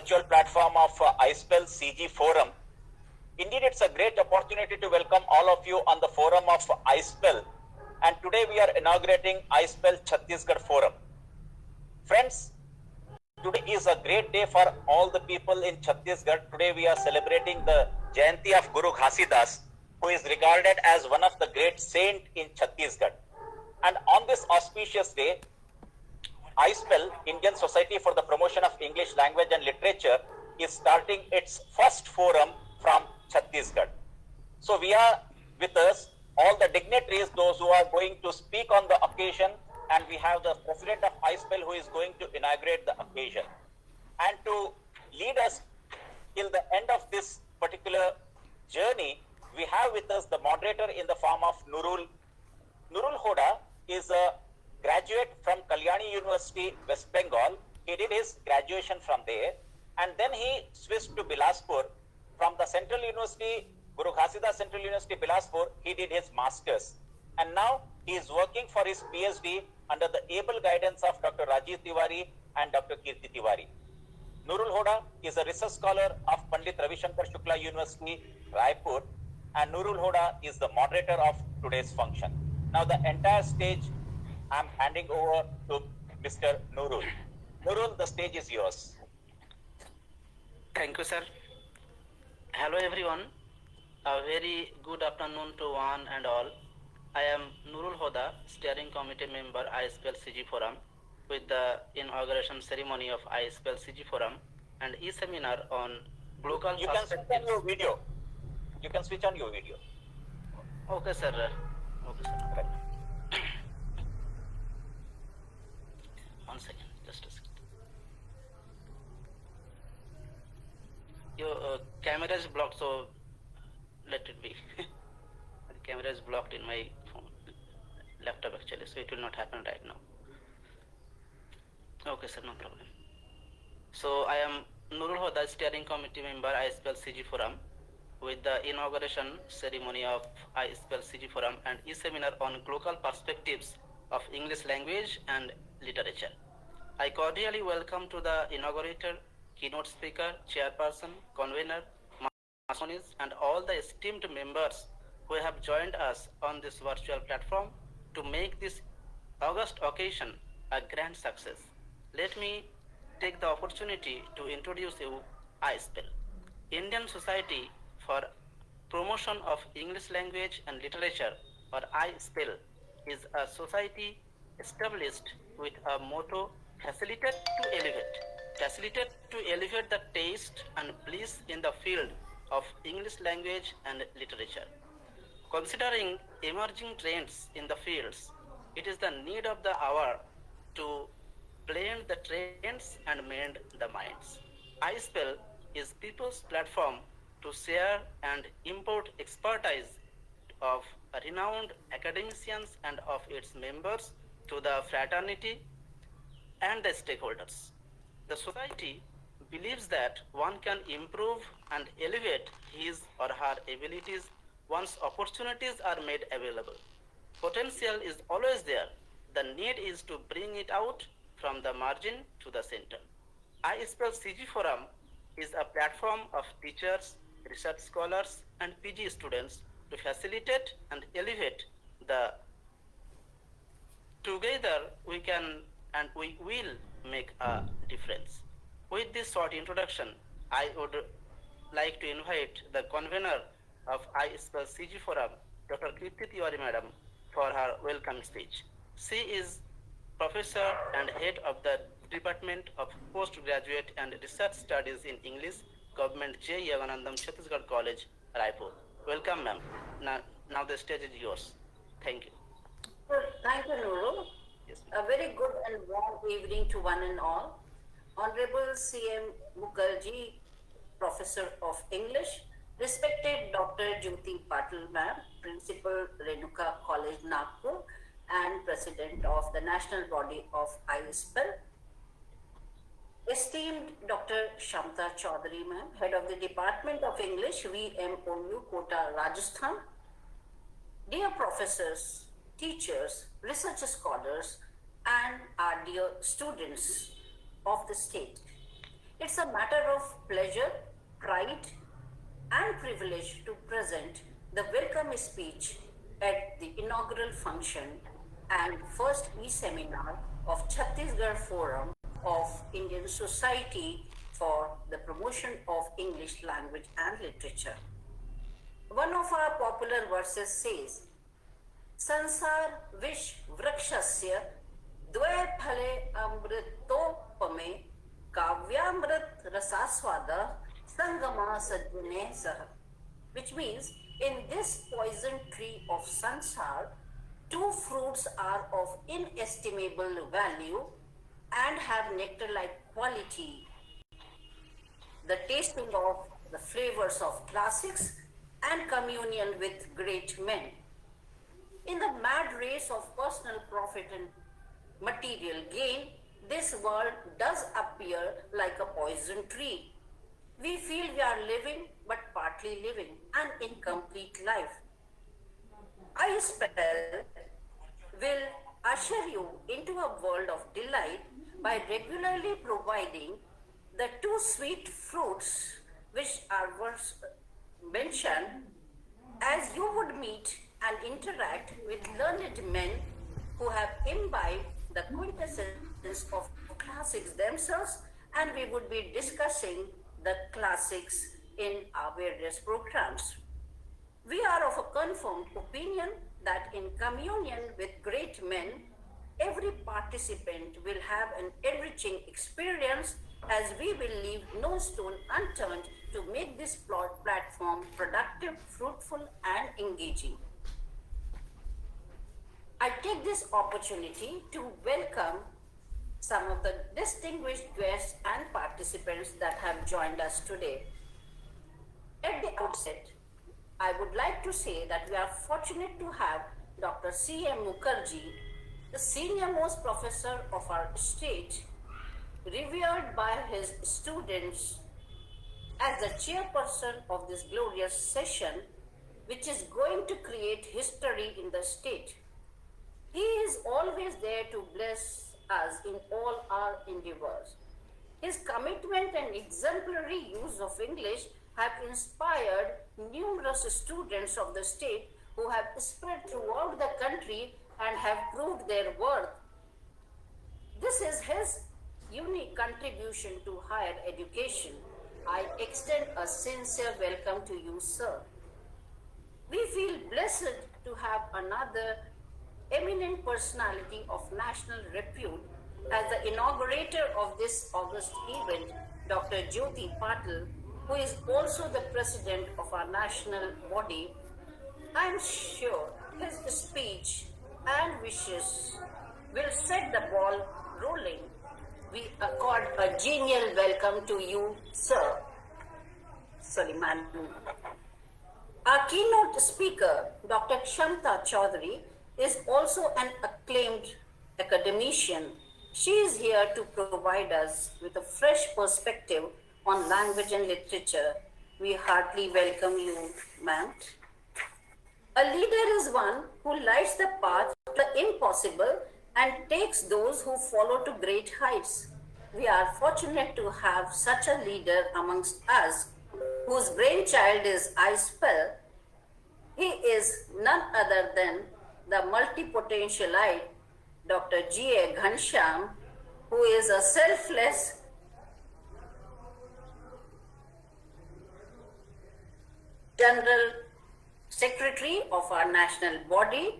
virtual platform of iSpell CG Forum. Indeed, it's a great opportunity to welcome all of you on the forum of iSpell. And today we are inaugurating iSpell Chhattisgarh Forum. Friends, today is a great day for all the people in Chhattisgarh. Today we are celebrating the Jayanti of Guru Ghasidas, who is regarded as one of the great saints in Chhattisgarh. And on this auspicious day, iSpell, Indian Society for the Promotion of English Language and Literature, is starting its first forum from Chhattisgarh. So we are with us, all the dignitaries, those who are going to speak on the occasion, and we have the president of iSpell who is going to inaugurate the occasion. And to lead us till the end of this particular journey, we have with us the moderator in the form of Nurul. Nurul Hoda is a graduate from Kalyani University, West Bengal. He did his graduation from there, and then he switched to Bilaspur. From the Central University, Guru Ghasidas Central University, Bilaspur, he did his master's. And now he is working for his PhD under the able guidance of Dr. Rajiv Tiwari and Dr. Kirti Tiwari. Nurul Hoda is a research scholar of Pandit Ravi Shankar Shukla University, Raipur, and Nurul Hoda is the moderator of today's function. Now the entire stage I am handing over to Mr. Nurul. Nurul, the stage is yours. Thank you, sir. Hello, everyone. A very good afternoon to one and all. I am Nurul Hoda, Steering Committee Member, iSpell CG Forum, with the inauguration ceremony of iSpell CG Forum and e-seminar on global You can switch on your video. You can switch on your video. Okay, sir. Okay, sir. Right. One second, just a second. Your camera is blocked, so let it be. The camera is blocked in my phone, laptop actually, so it will not happen right now. Okay, sir, no problem. So I am Nurul Hoda, Steering Committee Member, iSpell CG Forum, with the inauguration ceremony of iSpell CG Forum and e-seminar on global perspectives of English language and literature. I cordially welcome to the inaugurator, keynote speaker, chairperson, convener, masonis, and all the esteemed members who have joined us on this virtual platform to make this august occasion a grand success. Let me take the opportunity to introduce you iSpell, Indian Society for Promotion of English Language and Literature, or iSpell, is a society established with a motto, facilitate to elevate the taste and bliss in the field of English language and literature. Considering emerging trends in the fields, it is the need of the hour to blend the trends and mend the minds. iSpell is people's platform to share and import expertise of renowned academicians and of its members to the fraternity and the stakeholders. The society believes that one can improve and elevate his or her abilities once opportunities are made available. Potential is always there. The need is to bring it out from the margin to the center. iSpell CG Forum is a platform of teachers, research scholars, and PG students to facilitate and elevate the together we can and we will make a difference. With this short introduction, I would like to invite the convener of iSpell CG Forum, Dr. Kirti Tiwari Madam, for her welcome speech. She is Professor and Head of the Department of Postgraduate and Research Studies in English, Government J. Yaganandam Chhattisgarh College, Raipur. Welcome, ma'am. Now the stage is yours. Thank you. Thank you, Nurul. Yes, A very good and warm evening to one and all. Honorable CM Mukherjee, Professor of English, respected Dr. Jyoti Patil ma'am, Principal Renuka College, Nagpur, and President of the National Body of iSpell, esteemed Dr. Shamta Chaudhary ma'am, Head of the Department of English, VMOU, Kota, Rajasthan, dear professors, teachers, research scholars, and our dear students of the state. It's a matter of pleasure, pride, and privilege to present the welcome speech at the inaugural function and first e-seminar of Chhattisgarh Forum of Indian Society for the Promotion of English Language and Literature. One of our popular verses says, Sansar vish vrakshasya dve phale amritopame kavyamrit rasaswada sangama sajjane sah. Which means, in this poison tree of sansar, two fruits are of inestimable value and have nectar-like quality. The tasting of the flavors of classics and communion with great men. In the mad race of personal profit and material gain, this world does appear like a poison tree. We feel we are living but partly living an incomplete life. iSpell will usher you into a world of delight by regularly providing the two sweet fruits which are mentioned, as you would meet and interact with learned men who have imbibed the quintessence of classics themselves, and we would be discussing the classics in our various programs. We are of a confirmed opinion that in communion with great men, every participant will have an enriching experience, as we will leave no stone unturned to make this platform productive, fruitful, and engaging. I take this opportunity to welcome some of the distinguished guests and participants that have joined us today. At the outset, I would like to say that we are fortunate to have Dr. C.M. Mukherjee, the senior most professor of our state, revered by his students as the chairperson of this glorious session, which is going to create history in the state. He is always there to bless us in all our endeavors. His commitment and exemplary use of English have inspired numerous students of the state who have spread throughout the country and have proved their worth. This is his unique contribution to higher education. I extend a sincere welcome to you, sir. We feel blessed to have another eminent personality of national repute as the inaugurator of this August event, Dr. Jyoti Patil, who is also the president of our national body. I am sure his speech and wishes will set the ball rolling. We accord a genial welcome to you, sir. Suleiman. Our keynote speaker, Dr. Kshamta Chaudhary, is also an acclaimed academician. She is here to provide us with a fresh perspective on language and literature. We heartily welcome you, ma'am. A leader is one who lights the path to the impossible and takes those who follow to great heights. We are fortunate to have such a leader amongst us, whose brainchild is iSpell. He is none other than the multipotentialite Dr. G.A. Ghanshyam, who is a selfless General Secretary of our national body.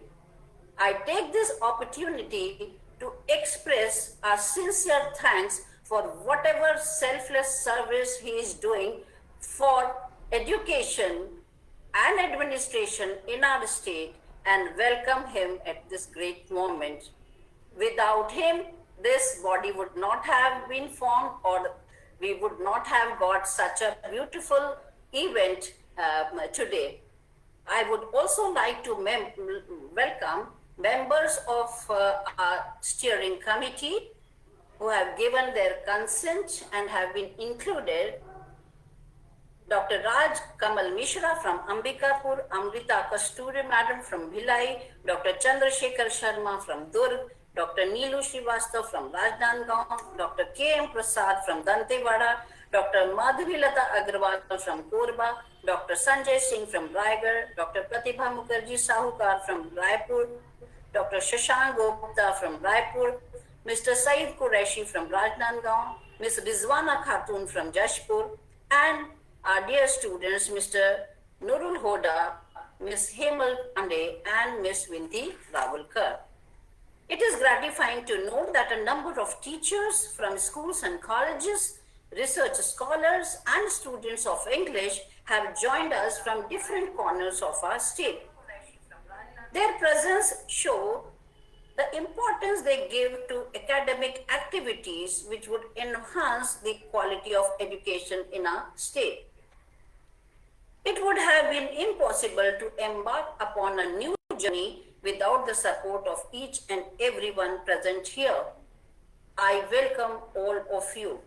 I take this opportunity to express our sincere thanks for whatever selfless service he is doing for education and administration in our state, and welcome him at this great moment. Without him, this body would not have been formed, or we would not have got such a beautiful event today. I would also like to welcome members of our steering committee who have given their consent and have been included. Dr. Raj Kamal Mishra from Ambikapur, Amrita Kasturi Madam from Bhilai, Dr. Chandrasekhar Sharma from Durg, Dr. Neelu Srivastava from Rajnandgaon, Dr. K.M. Prasad from Dantewada, Dr. Madhuvilata Agrawal from Korba, Dr. Sanjay Singh from Raigad, Dr. Pratibha Mukherjee Sahukar from Raipur, Dr. Shashank Gupta from Raipur, Mr. Saeed Qureshi from Rajnandgaon, Ms. Rizwana Khatun from Jashpur, and our dear students, Mr. Nurul Hoda, Ms. Hemal Pandey, and Ms. Vinti Ravulkar. It is gratifying to note that a number of teachers from schools and colleges, research scholars, and students of English have joined us from different corners of our state. Their presence shows the importance they give to academic activities which would enhance the quality of education in our state. It would have been impossible to embark upon a new journey without the support of each and everyone present here. I welcome all of you.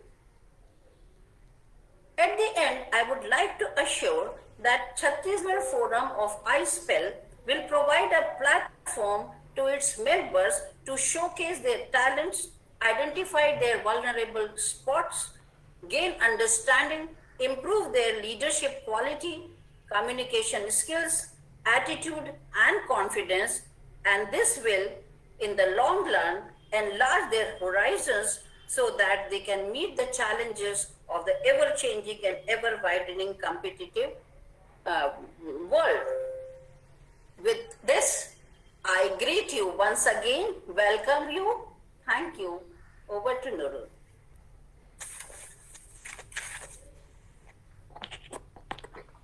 At the end, I would like to assure that Chhattisgarh Forum of ISPEL will provide a platform to its members to showcase their talents, identify their vulnerable spots, gain understanding, improve their leadership quality, communication skills, attitude, and confidence, and this will, in the long run, enlarge their horizons so that they can meet the challenges of the ever-changing and ever-widening competitive world. With this, I greet you once again, welcome you, thank you. Over to Nurul.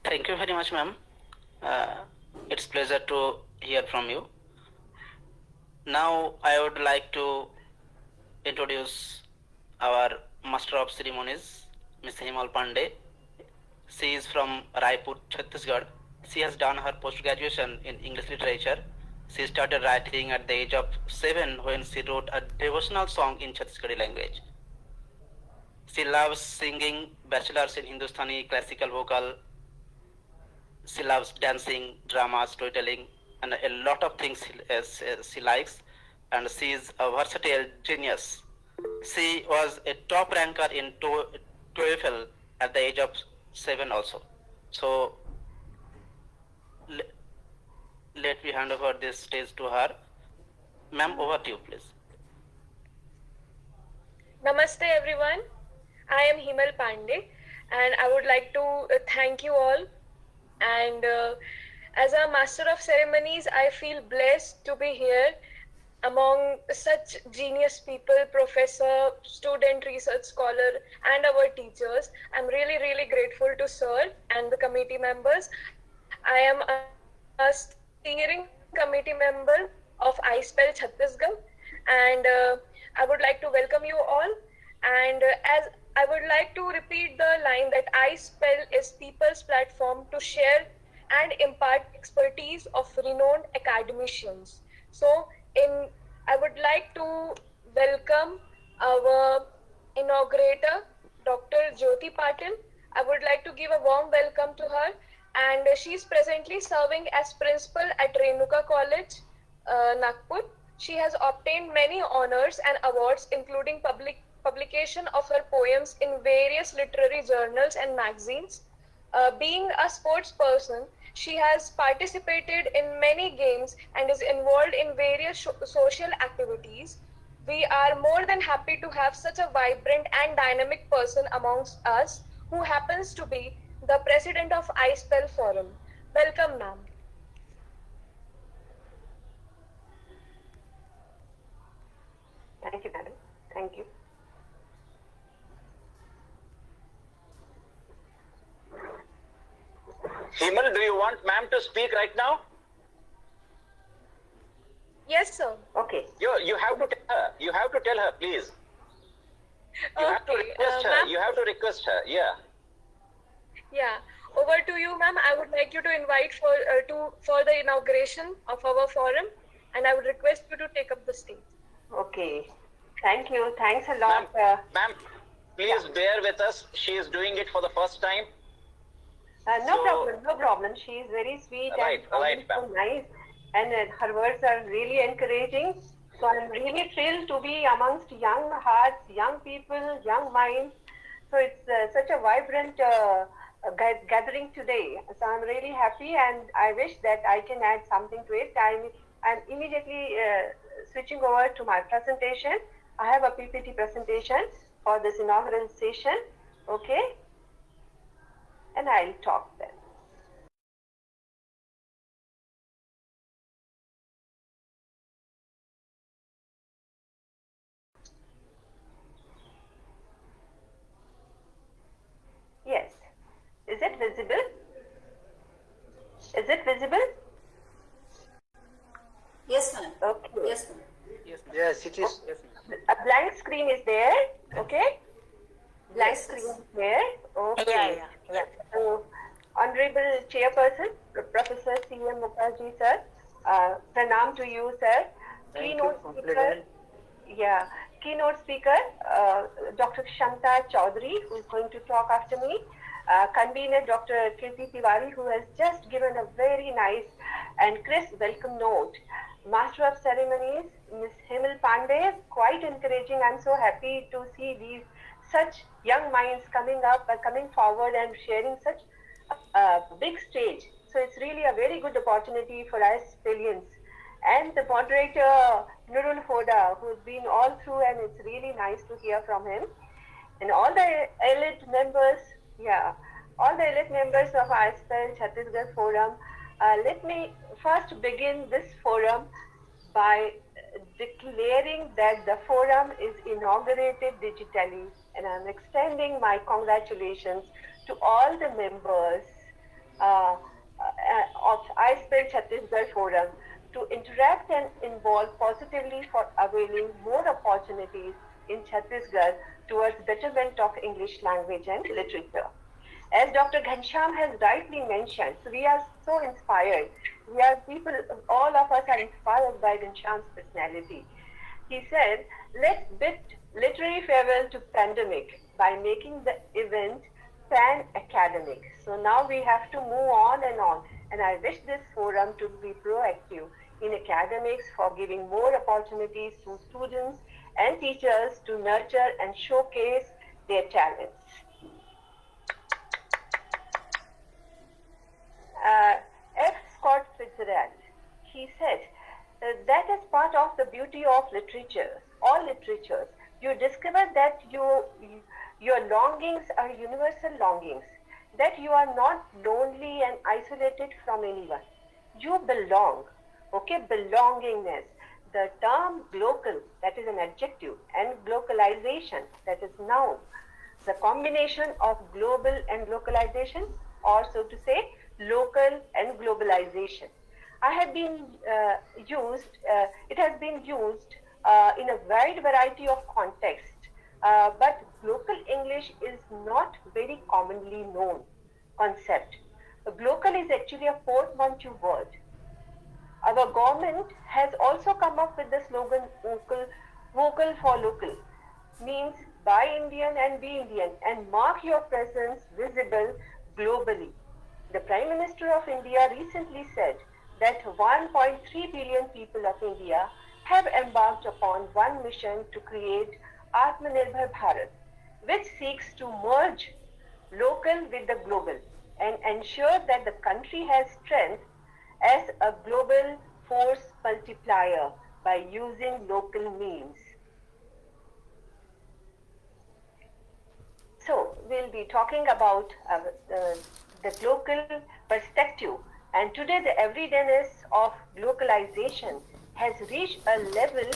Thank you very much, ma'am. It's pleasure to hear from you. Now I would like to introduce our Master of Ceremonies, Ms. Hemal Pandey. She is from Raipur, Chhattisgarh. She has done her post-graduation in English literature. She started writing at the age of 7 when she wrote a devotional song in Chhattisgarhi language. She loves singing, bachelor's in Hindustani classical vocal. She loves dancing, drama, storytelling, and a lot of things she likes. And she is a versatile genius. She was a top ranker in TOEFL at the age of 7 also. So let me hand over this stage to her. Ma'am, over to you, please. Namaste everyone. I am Hemal Pandey and I would like to thank you all. And as a Master of Ceremonies, I feel blessed to be here among such genius people, professor, student, research scholar, and our teachers. I'm really, really grateful to Sir and the committee members. I am a steering committee member of ISPEL Chhattisgarh, and I would like to welcome you all. And as I would like to repeat the line that ISPEL is people's platform to share and impart expertise of renowned academicians. So I would like to welcome our inaugurator, Dr. Jyoti Patil. I would like to give a warm welcome to her, and she is presently serving as principal at Renuka College, Nagpur. She has obtained many honors and awards, including publication of her poems in various literary journals and magazines. Being a sports person, she has participated in many games and is involved in various social activities. We are more than happy to have such a vibrant and dynamic person amongst us, who happens to be the president of ISPEL Forum. Welcome, ma'am. Thank you, madam. Thank you. Hemal, do you want ma'am to speak right now? Yes, sir. Okay. You have to tell her. You have to tell her, please. You have to request her. Ma'am, You have to request her. Yeah. yeah. Over to you, ma'am. I would like you to invite for the inauguration of our forum, and I would request you to take up the stage. Okay. Thank you. Thanks a lot. Ma'am, please bear with us. She is doing it for the first time. No problem. No problem. She is very sweet Right, and right, so ma'am. nice, and her words are really encouraging. So I'm really thrilled to be amongst young hearts, young people, young minds. So it's such a vibrant gathering today. So I'm really happy, and I wish that I can add something to it. I'm immediately switching over to my presentation. I have a PPT presentation for this inaugural session. Okay, and I'll talk then. Yes. Is it visible? Is it visible? Yes, ma'am. Okay. Yes, ma'am. Yes, it is. Yes, ma'am. A blank screen is there. Okay. Blank Yes, screen yes. is there. Okay. Yeah. So, Honorable Chairperson, Professor C.M. Mukherjee, sir, pranam to you, sir. Thank you, Keynote compliment. Yeah, keynote speaker, Dr. Shanta Chaudhary, who is going to talk after me. Convener, Dr. Kirti Tiwari, who has just given a very nice and crisp welcome note. Master of Ceremonies, Ms. Himal Pandey, quite encouraging. I'm so happy to see these such young minds coming up, coming forward and sharing such a big stage. So it's really a very good opportunity for us civilians. And the moderator, Nurul Hoda, who's been all through, and it's really nice to hear from him. And all the elite members, all the elite members of ISPEL Chhattisgarh Forum. Let me first begin this forum by declaring that the forum is inaugurated digitally, and I'm extending my congratulations to all the members of ISPEL Chhattisgarh Forum to interact and involve positively for availing more opportunities in Chhattisgarh towards betterment of English language and literature. As Dr. Ghanshyam has rightly mentioned, so we are so inspired. We are people, all of us are inspired by Ghanshyam's personality. He said, let's bid literary farewell to pandemic by making the event pan-academic. So now we have to move on, and I wish this forum to be proactive in academics for giving more opportunities to students and teachers to nurture and showcase their talents. F. Scott Fitzgerald, he said that is part of the beauty of literature, all literatures. You discover that your longings are universal longings, that you are not lonely and isolated from anyone. You belong, okay, belongingness. The term global, that is an adjective, and globalization, that is noun. The combination of global and localization, or so to say, local and globalization. It has been used in a wide variety of contexts, but local English is not very commonly known concept. Local is actually a portmanteau word. Our government has also come up with the slogan vocal for local, means buy Indian and be Indian, and mark your presence visible globally. The Prime Minister of India recently said that 1.3 billion people of India have embarked upon one mission to create Atmanirbhar Bharat, which seeks to merge local with the global and ensure that the country has strength as a global force multiplier by using local means. So we'll be talking about the local perspective, and today the everydayness of localization has reached a level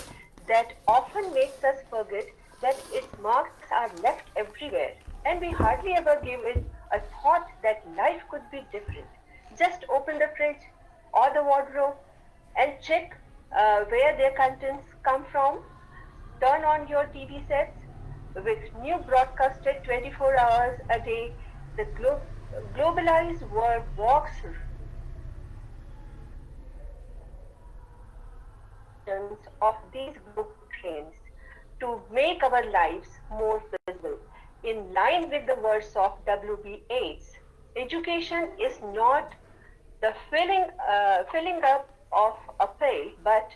that often makes us forget that its marks are left everywhere, and we hardly ever give it a thought that life could be different. Just open the fridge or the wardrobe and check where their contents come from. Turn on your TV sets with new broadcasted 24 hours a day. The globalized world walks of these global trends to make our lives more visible. In line with the words of W.B. Yeats, education is not the filling up of a pail, but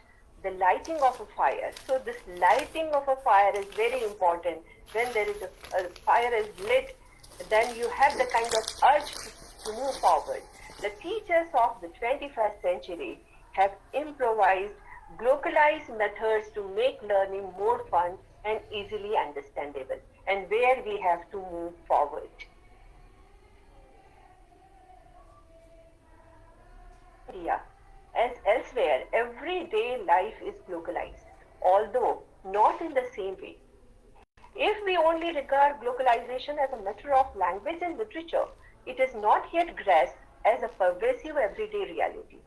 the lighting of a fire. So this lighting of a fire is very important. When there is a fire is lit, then you have the kind of urge to move forward. The teachers of the 21st century have improvised localized methods to make learning more fun and easily understandable, and where we have to move forward. India, as elsewhere, everyday life is localized, although not in the same way. If we only regard globalization as a matter of language and literature, it is not yet grasped as a pervasive everyday reality.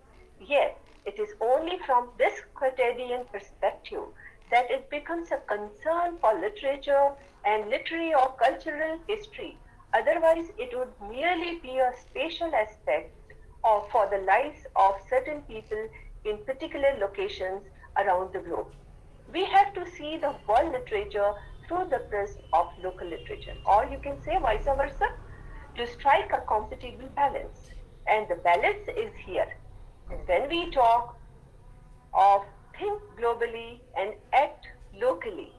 Yet, it is only from this quotidian perspective that it becomes a concern for literature and literary or cultural history. Otherwise, it would merely be a spatial aspect for the lives of certain people in particular locations around the globe. We have to see the world literature through the prism of local literature, or you can say vice versa, to strike a compatible balance. And the balance is here. When we talk of think globally and act locally,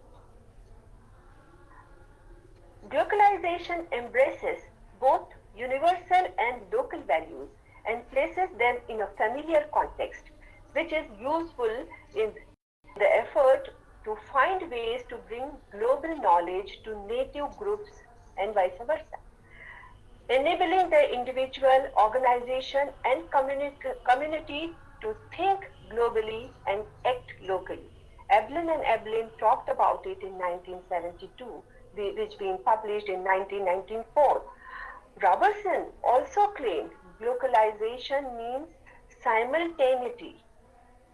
globalization embraces both universal and local values and places them in a familiar context, which is useful in the effort to find ways to bring global knowledge to native groups and vice versa, enabling the individual, organization, and community to think globally and act locally. Eblin and Eblin talked about it in 1972, which being published in 1994. Robertson also claimed localization means simultaneity.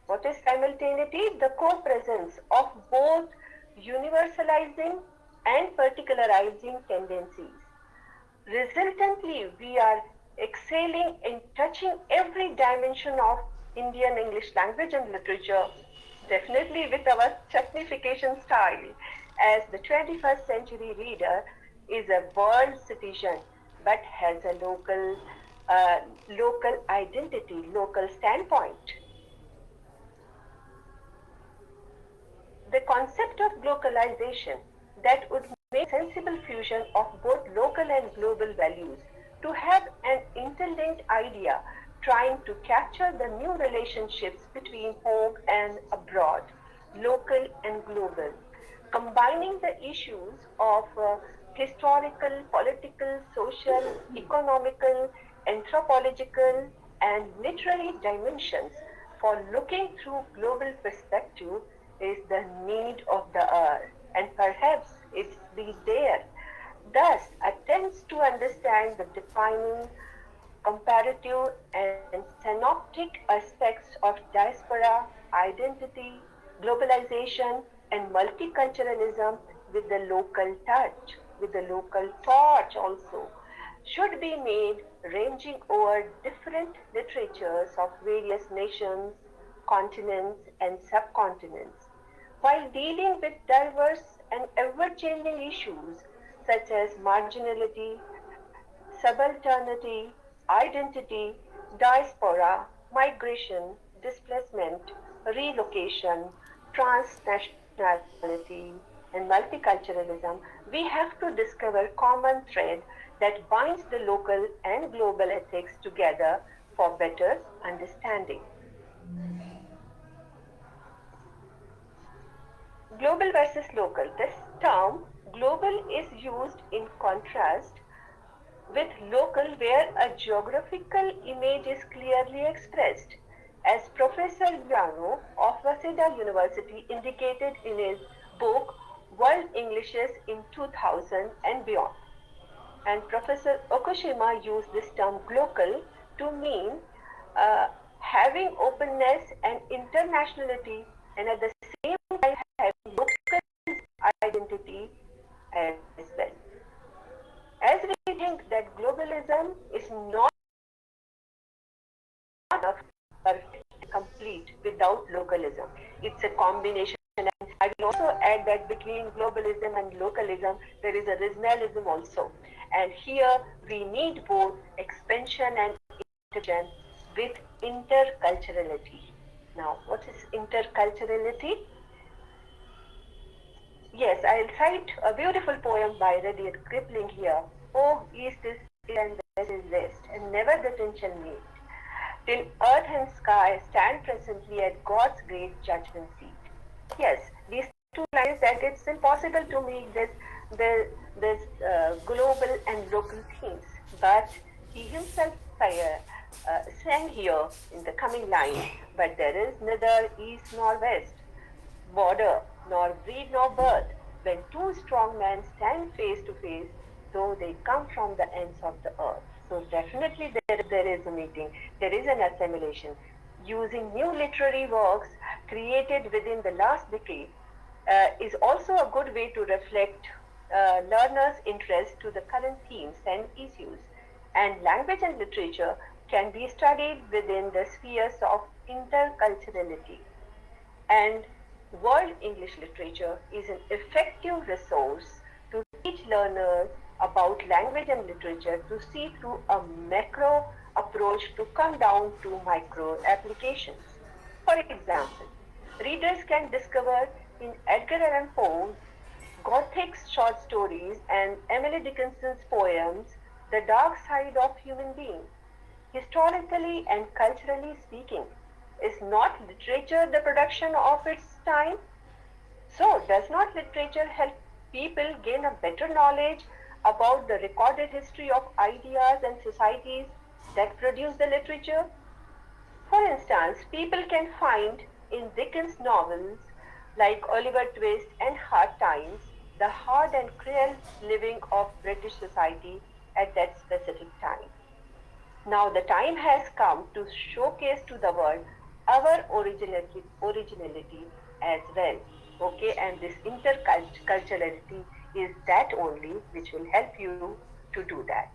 What is simultaneity? The co-presence of both universalizing and particularizing tendencies. Resultantly, we are excelling in touching every dimension of Indian English language and literature, definitely with our chutnification style, as the 21st century reader is a world citizen but has a local identity, local standpoint. The concept of globalization that would make sensible fusion of both local and global values to have an interlinked idea trying to capture the new relationships between home and abroad, local and global, combining the issues of historical, political, social, economical, anthropological, and literary dimensions for looking through global perspective is the need of the hour, and perhaps it's be there. Thus, attempts to understand the defining, comparative, and synoptic aspects of diaspora, identity, globalization, and multiculturalism with the local touch, with the local torch also, should be made ranging over different literatures of various nations, continents, and subcontinents, while dealing with diverse and ever-changing issues such as marginality, subalternity, identity, diaspora, migration, displacement, relocation, transnationality, and multiculturalism, we have to discover common thread that binds the local and global ethics together for better understanding. Global versus local. This term global is used in contrast with local where a geographical image is clearly expressed, as Professor Yano of Waseda University indicated in his book World Englishes in 2000 and beyond. And Professor Okushima used this term global to mean having openness and internationality, and at the same time having local identity as well. As we think that globalism is not enough perfect complete without localism. It's a combination. And I will also add that between globalism and localism, there is a regionalism also. And here we need both expansion and integration with interculturality. Now, what is interculturality? Yes, I'll cite a beautiful poem by Rudyard Kipling here. Oh, east is east and west is west, and never the ten shall meet. Till earth and sky stand presently at God's great judgment seat. Yes, these two lines that it's impossible to make this global and local themes, but he himself sang here in the coming line. But there is neither east nor west, border, nor breed nor birth, when two strong men stand face to face, though they come from the ends of the earth. So definitely there is a meeting, there is an assimilation. Using new literary works created within the last decade is also a good way to reflect learners' interest to the current themes and issues. And language and literature can be studied within the spheres of interculturality. And World English Literature is an effective resource to teach learners about language and literature to see through a macro approach to come down to micro applications. For example, readers can discover in Edgar Allan Poe's Gothic short stories and Emily Dickinson's poems the dark side of human beings. Historically and culturally speaking, is not literature the production of its time? So, does not literature help people gain a better knowledge about the recorded history of ideas and societies that produce the literature? For instance, people can find in Dickens' novels like Oliver Twist and Hard Times the hard and cruel living of British society at that specific time. Now the time has come to showcase to the world our originality as well. Okay, and this interculturality is that only which will help you to do that.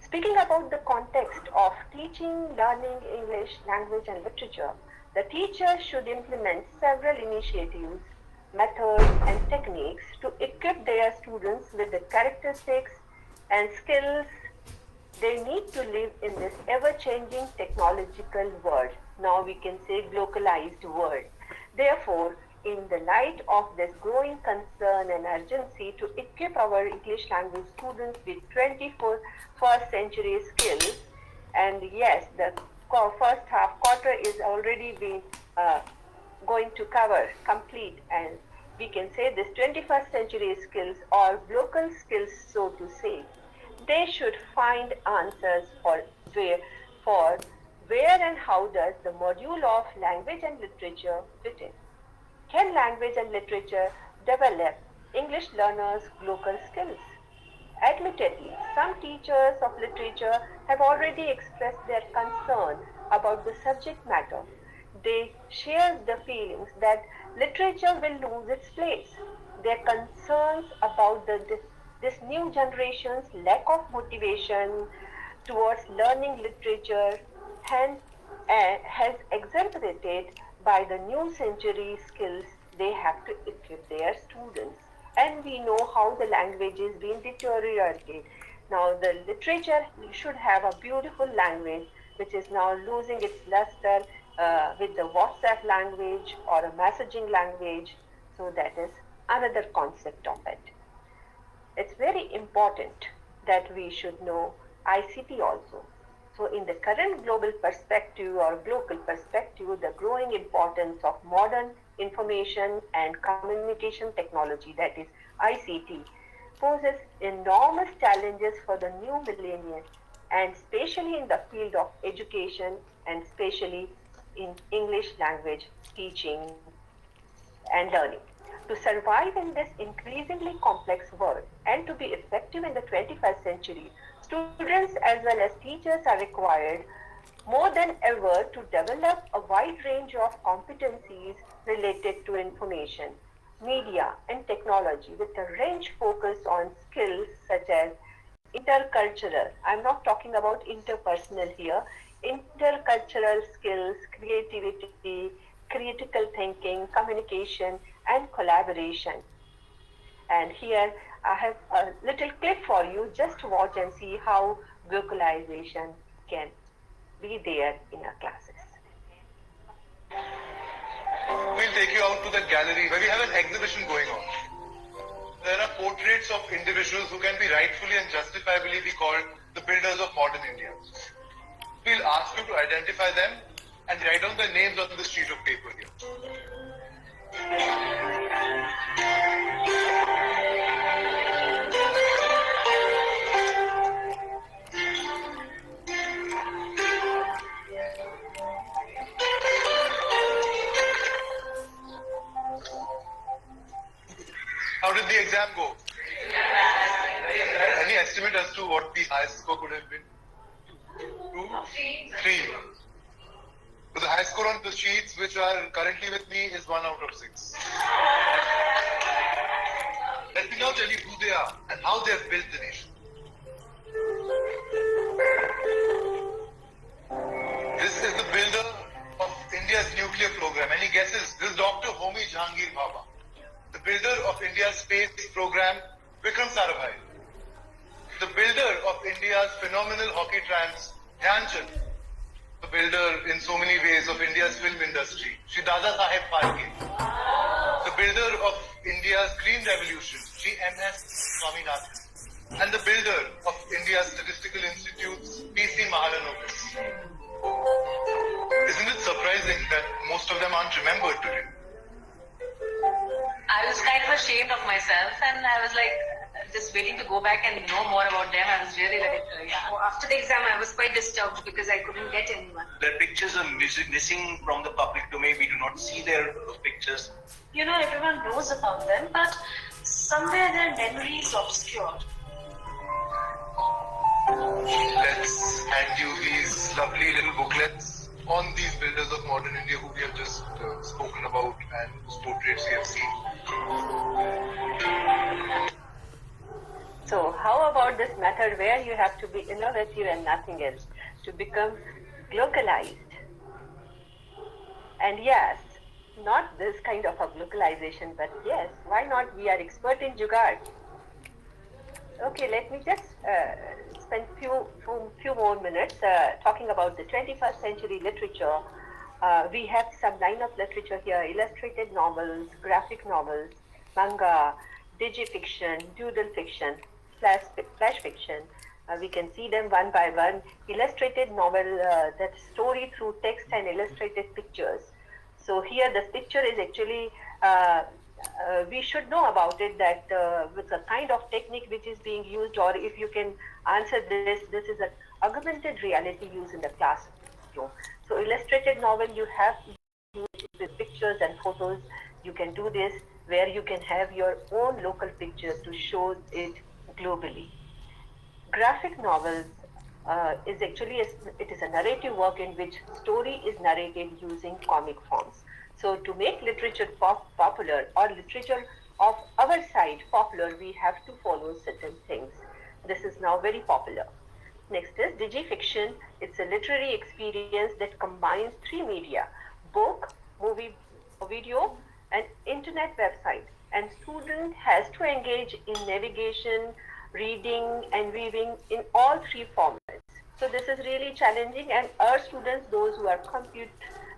Speaking about the context of teaching, learning English language and literature, the teacher should implement several initiatives, methods and techniques to equip their students with the characteristics and skills they need to live in this ever-changing technological world. Now we can say globalized world. Therefore, in the light of this growing concern and urgency to equip our English language students with 21st century skills, and yes, the first half quarter is already been going to cover complete, and we can say this 21st century skills or local skills, so to say, they should find answers for where and how does the module of language and literature fit in. Can language and literature develop English learners' local skills? Admittedly, some teachers of literature have already expressed their concern about the subject matter. They share the feelings that literature will lose its place. Their concerns about this new generation's lack of motivation towards learning literature has exacerbated by the new century skills they have to equip their students. And we know how the language is being deteriorated. Now the literature should have a beautiful language which is now losing its luster with the WhatsApp language or a messaging language. So that is another concept of it. It's very important that we should know ICT also. So in the current global perspective or global perspective, the growing importance of modern information and communication technology, that is ICT, poses enormous challenges for the new millennium, and especially in the field of education and especially in English language teaching and learning. To survive in this increasingly complex world and to be effective in the 21st century, students as well as teachers are required more than ever to develop a wide range of competencies related to information, media and technology with a range focus on skills such as intercultural. I'm not talking about interpersonal here. Intercultural skills, creativity, critical thinking, communication and collaboration. And here I have a little clip for you. Just watch and see how vocalization can be there in our classes. We'll take you out to the gallery where we have an exhibition going on. There are portraits of individuals who can be rightfully and justifiably be called the builders of modern India. We'll ask you to identify them and write down their names on this sheet of paper here. How did the exam go? Any estimate as to what the highest score could have been? 2? 3. So the high score on the sheets which are currently with me is 1 out of 6. Let me now tell you who they are and how they have built the nation. This is the builder of India's nuclear program. Any guesses? This is Dr. Homi Jahangir Bhabha. The builder of India's space program, Vikram Sarabhai. The builder of India's phenomenal hockey triumphs, Dhyan Chand. The builder in so many ways of India's film industry, Shri Dada Saheb Phalke. The builder of India's green revolution, Shri M.S. Swaminathan. And the builder of India's statistical institutes, P.C. Mahalanobis. Isn't it surprising that most of them aren't remembered today? I was kind of ashamed of myself, and I was like just waiting to go back and know more about them. I was really like, After the exam, I was quite disturbed because I couldn't get anyone. Their pictures are missing from the public domain. We do not see their pictures. You know, everyone knows about them, but somewhere their memory is obscured. Let's hand you these lovely little booklets on these builders of modern India who we have just spoken about and whose portraits we have seen. So how about this method where you have to be innovative and nothing else to become localized? And yes, not this kind of a localization, but yes, why not? We are expert in Jugaad. Okay, let me just spend few more minutes talking about the 21st century literature. We have some line of literature here: illustrated novels, graphic novels, manga, digifiction, doodle fiction, flash fiction. We can see them one by one. Illustrated novel, that story through text and illustrated pictures. So here the picture is actually, we should know about it, that with the kind of technique which is being used, or if you can answer this is an augmented reality used in the classroom. So illustrated novel, you have with pictures and photos. You can do this where you can have your own local pictures to show it globally. Graphic novels is actually it is a narrative work in which story is narrated using comic forms. So to make literature popular, or literature of our side popular, we have to follow certain things. This is now very popular. Next is digifiction. It's a literary experience that combines 3 media: book, movie, video, and internet website. And student has to engage in navigation, reading, and viewing in all 3 formats. So this is really challenging, and our students, those who are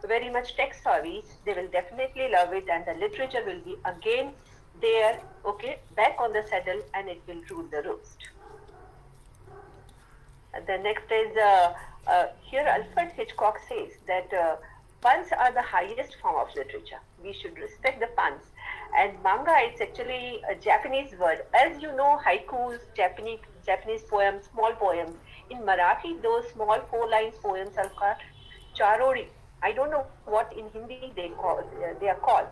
very much tech savvy, they will definitely love it, and the literature will be again there, okay, back on the saddle, and it will rule the roost. The next is, here Alfred Hitchcock says that puns are the highest form of literature. We should respect the puns. And manga, it's actually a Japanese word. As you know, haikus, Japanese poems, small poems. In Marathi, those small 4-line poems are called charori. I don't know what in Hindi they are called.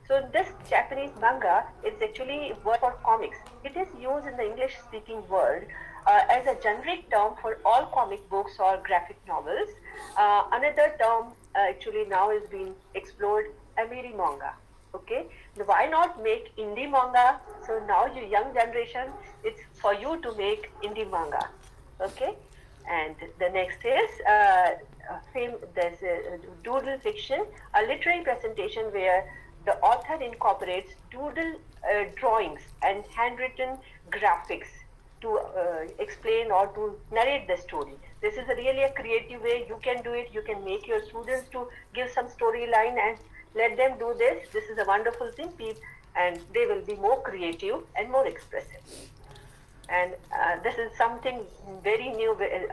So this Japanese manga is actually a word for comics. It is used in the English-speaking world as a generic term for all comic books or graphic novels. Another term actually now is being explored, Amiri manga. Okay, why not make indie manga? So now you young generation, it's for you to make indie manga. Okay, and the next is there's a doodle fiction, a literary presentation where the author incorporates doodle drawings and handwritten graphics to explain or to narrate the story. This is really a creative way. You can do it. You can make your students to give some storyline and let them do this. This is a wonderful thing, and they will be more creative and more expressive. And this is something very new,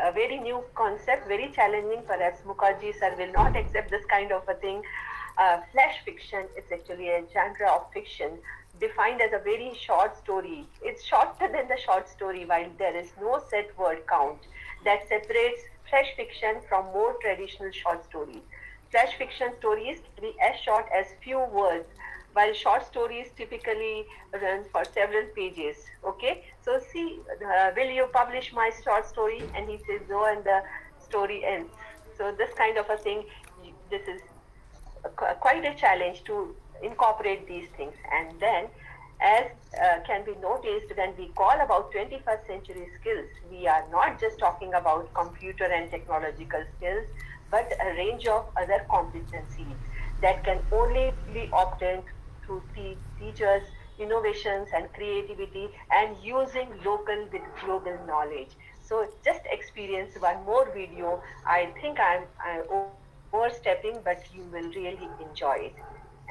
a very new concept, very challenging. Perhaps Mukherjee sir will not accept this kind of a thing. Flash fiction is actually a genre of fiction defined as a very short story. It's shorter than the short story, while there is no set word count that separates flash fiction from more traditional short stories. Flash fiction stories can be as short as few words, while short stories typically run for several pages. Okay, so see, will you publish my short story? And he says no, and the story ends. So this kind of a thing, this is quite a challenge to incorporate these things. And then, as can be noticed, when we call about 21st century skills, we are not just talking about computer and technological skills, but a range of other competencies that can only be obtained through teachers, innovations and creativity, and using local with global knowledge. So just experience one more video. I think I'm overstepping, but you will really enjoy it.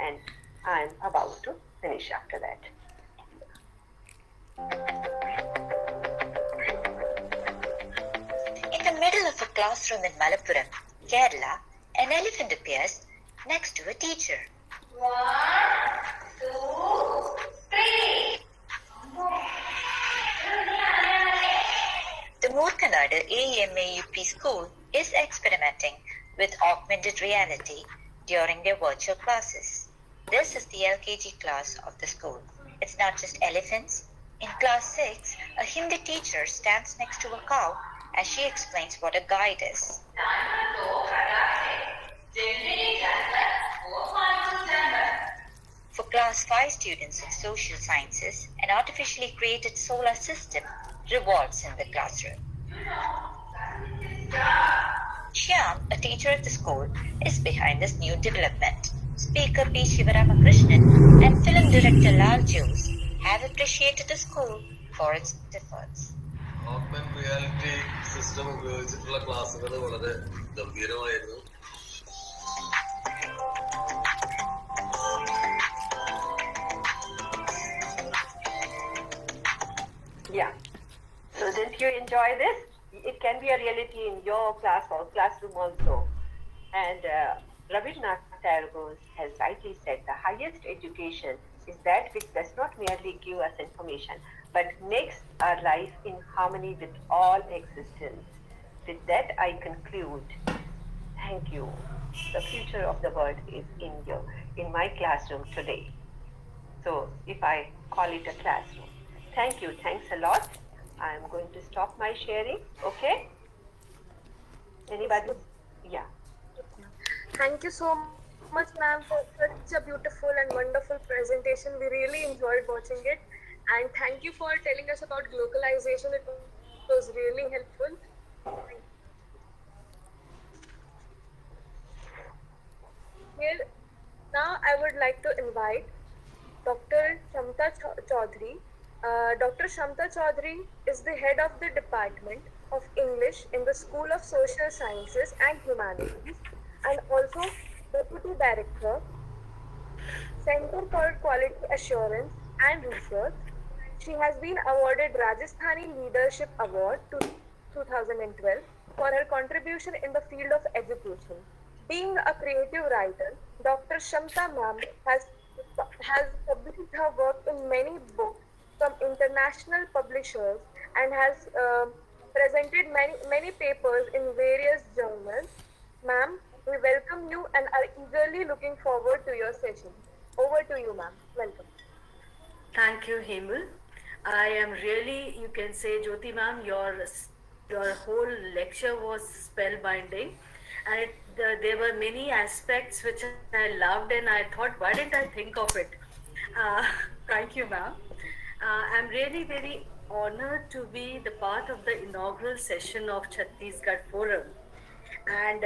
And I'm about to finish after that. In the middle of a classroom in Malappuram, Kerala, an elephant appears next to a teacher. 1, 2, 3. The Moorkanadu AEMAUP school is experimenting with augmented reality during their virtual classes. This is the LKG class of the school. It's not just elephants. In class 6, a Hindi teacher stands next to a cow as she explains what a guide is. For class 5 students in social sciences, an artificially created solar system revolves in the classroom. Shyam, a teacher at the school, is behind this new development. Speaker P. Shivaramakrishnan and film director Lal Jose have appreciated the school for its efforts. Augmented reality system ഉപയോഗിച്ചിട്ടുള്ള ക്ലാസ്സുകൾ വളരെ ഗംഭീരമായിരുന്നു. Yeah. So did you enjoy this? It can be a reality in your class or classroom also. And Rabindranath Tagore has rightly said the highest education is that which does not merely give us information, but makes our life in harmony with all existence. With that, I conclude. Thank you. The future of the world is in my classroom today. So if I call it a classroom. Thank you. Thanks a lot. I am going to stop my sharing. Okay? Anybody? Yeah. Thank you so much, ma'am, for such a beautiful and wonderful presentation. We really enjoyed watching it. And thank you for telling us about globalization. It was really helpful. Here, now I would like to invite Dr. Shamta Chaudhary. Dr. Shamta Chaudhary is the head of the Department of English in the School of Social Sciences and Humanities, and also Deputy Director, Center for Quality Assurance and Research. She has been awarded Rajasthani Leadership Award 2012 for her contribution in the field of education. Being a creative writer, Dr. Shamta ma'am has published her work in many books from international publishers and has presented many papers in various journals. Ma'am, we welcome you and are eagerly looking forward to your session. Over to you, ma'am. Welcome. Thank you, Himal. I am really, you can say, Jyoti ma'am, your whole lecture was spellbinding, and there were many aspects which I loved, and I thought, why didn't I think of it? Thank you, ma'am. I'm really very honored to be the part of the inaugural session of Chhattisgarh Forum, and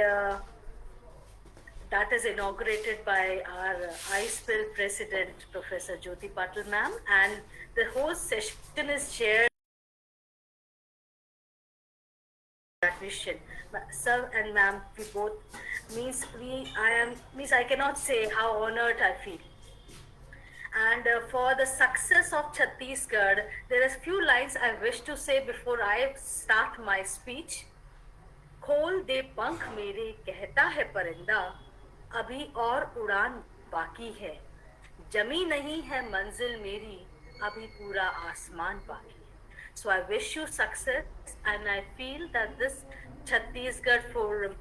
that is inaugurated by our ISPEL President, Professor Jyoti Patil ma'am, and the whole session is chaired efficient. Sir and ma'am, we both means I cannot say how honored I feel. And for the success of Chhattisgarh, there are few lines I wish to say before I start my speech. खोल दे पंख मेरे कहता है परिंदा, अभी और उड़ान बाकी है, जमी नहीं है मंजिल मेरी, अभी पूरा आसमान बाकी है. So I wish you success, and I feel that this Chhattisgarh Forum,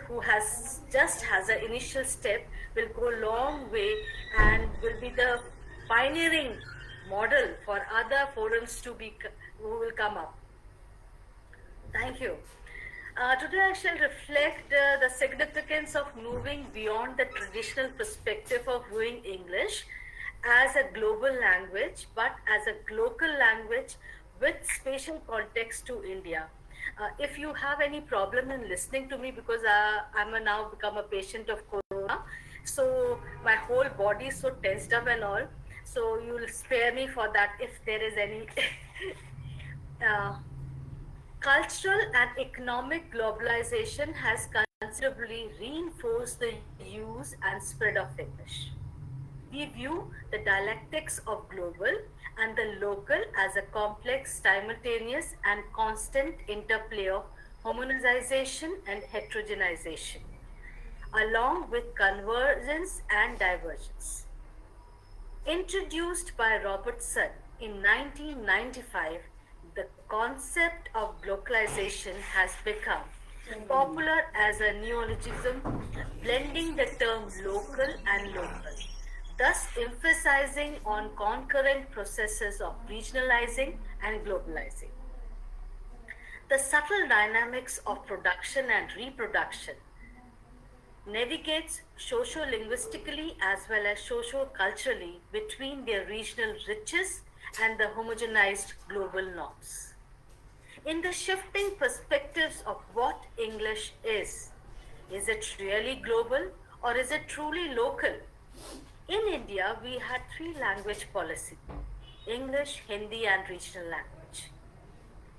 who has an initial step, will go a long way and will be the pioneering model for other forums who will come up. Thank you. Today I shall reflect the significance of moving beyond the traditional perspective of viewing English as a global language, but as a local language with spatial context to India. If you have any problem in listening to me, because I'm now become a patient of Corona, so my whole body is so tensed up and all, so you'll spare me for that if there is any cultural and economic globalization has considerably reinforced the use and spread of English. We view the dialectics of global and the local as a complex, simultaneous and constant interplay of homogenization and heterogenization, along with convergence and divergence. Introduced by Robertson in 1995, the concept of localization has become popular as a neologism, blending the term local and local, thus emphasizing on concurrent processes of regionalizing and globalizing. The subtle dynamics of production and reproduction navigates socio-linguistically as well as socio-culturally between their regional riches and the homogenized global norms. In the shifting perspectives of what English is it really global or is it truly local? In India, we had 3 language policy: English, Hindi and regional language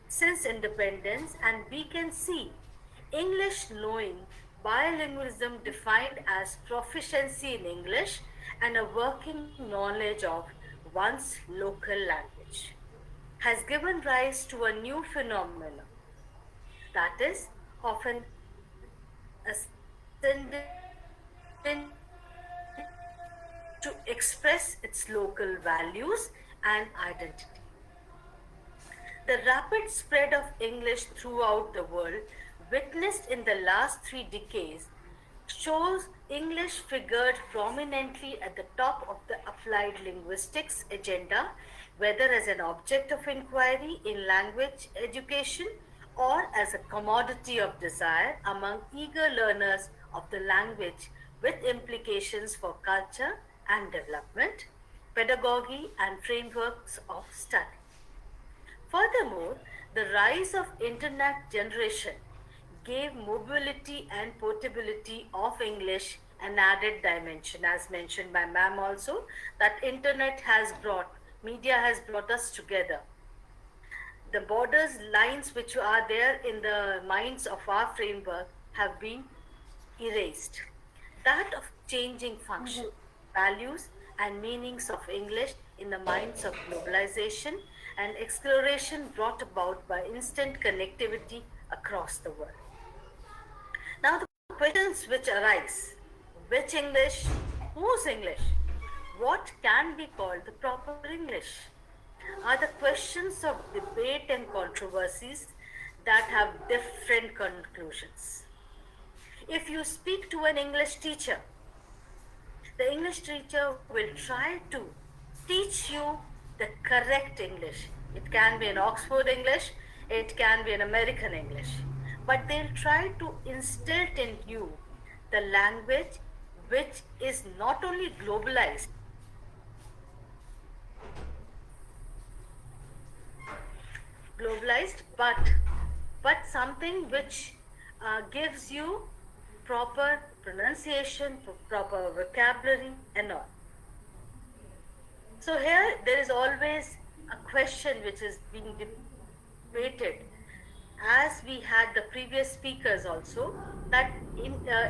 since independence, and we can see English knowing bilingualism defined as proficiency in English and a working knowledge of one's local language has given rise to a new phenomenon that is often ascendant to express its local values and identity. The rapid spread of English throughout the world, witnessed in the last 3 decades, shows English figured prominently at the top of the applied linguistics agenda, whether as an object of inquiry in language education or as a commodity of desire among eager learners of the language, with implications for culture and development, pedagogy and frameworks of study. Furthermore, the rise of internet generation gave mobility and portability of English an added dimension, as mentioned by ma'am also, that internet has brought, media has brought us together. The borders, lines which are there in the minds of our framework have been erased. That of changing function, values and meanings of English in the minds of globalization and exploration brought about by instant connectivity across the world. Now the questions which arise: which English, whose English, what can be called the proper English, are the questions of debate and controversies that have different conclusions. If you speak to an English teacher, the English teacher will try to teach you the correct English. It can be an Oxford English, it can be an American English, but they'll try to instill in you the language which is not only globalized, but something which gives you proper pronunciation, proper vocabulary and all. So here there is always a question which is being debated, as we had the previous speakers also, that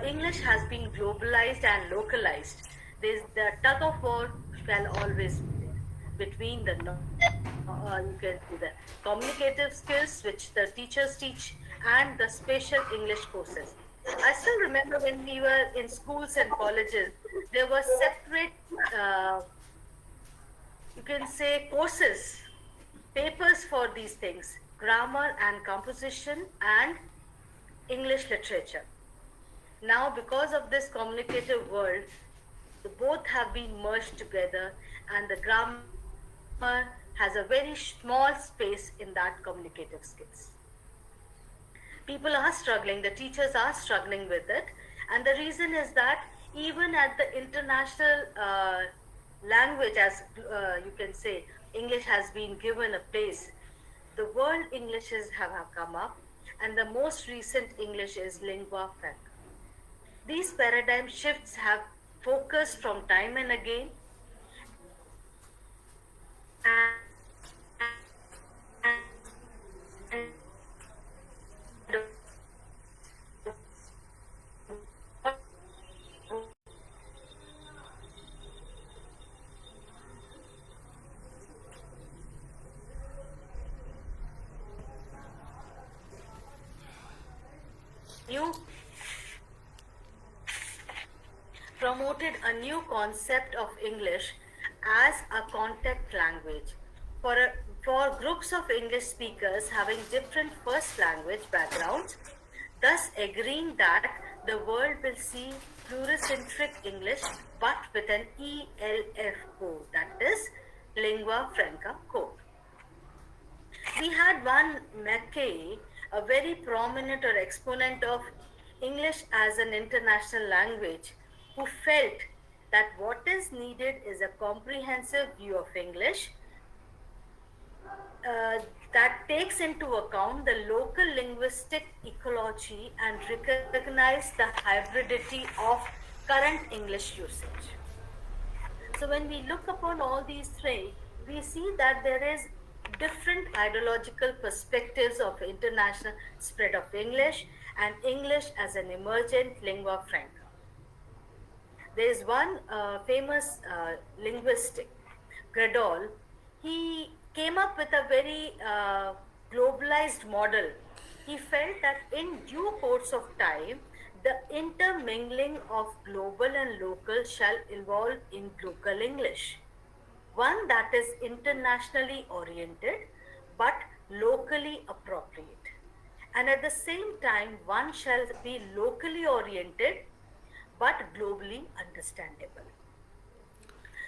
English has been globalized and localized. There's the tug of war shall always be there between the you can see the communicative skills which the teachers teach and the special English courses. I still remember when we were in schools and colleges, there were separate, you can say, courses, papers for these things: grammar and composition and English literature. Now, because of this communicative world, the both have been merged together, and the grammar has a very small space in that communicative skills. People are struggling, the teachers are struggling with it, and the reason is that even at the international language, as you can say, English has been given a place. The world Englishes have come up, and the most recent English is lingua franca. These paradigm shifts have focused from time and again, promoted a new concept of English as a contact language for groups of English speakers having different first language backgrounds, thus agreeing that the world will see pluricentric English but with an ELF code, that is lingua franca code. We had one Mackay, a very prominent or exponent of English as an international language, who felt that what is needed is a comprehensive view of English that takes into account the local linguistic ecology and recognize the hybridity of current English usage. So when we look upon all these three, we see that there is different ideological perspectives of international spread of English and English as an emergent lingua franca. There is one famous linguistic, Gradol. He came up with a very globalized model. He felt that in due course of time, the intermingling of global and local shall evolve in local English, one that is internationally oriented but locally appropriate, and at the same time one shall be locally oriented but globally understandable.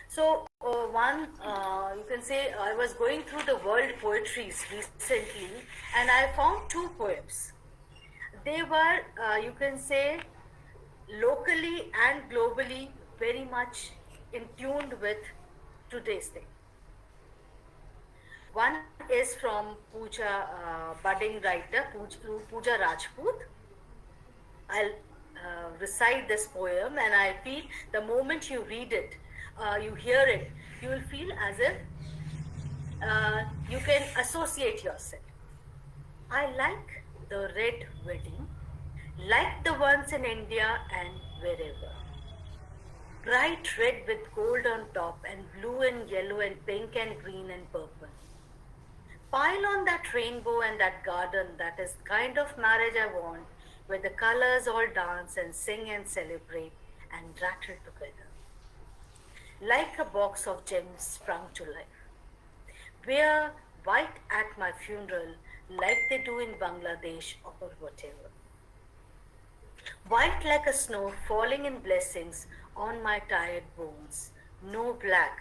So you can say, I was going through the world poetries recently, and I found two poems. They were, you can say, locally and globally very much in tune with today's thing. One is from Pooja, budding writer, Pooja Rajput. I'll recite this poem, and I feel the moment you read it, you hear it, you will feel as if you can associate yourself. I like the red wedding, like the ones in India and wherever. Bright red with gold on top, and blue and yellow and pink and green and purple. Pile on that rainbow and that garden, that is kind of marriage I want, where the colors all dance and sing and celebrate and rattle together. Like a box of gems sprung to life. Wear white at my funeral like they do in Bangladesh or whatever. White like a snow falling in blessings on my tired bones. No black.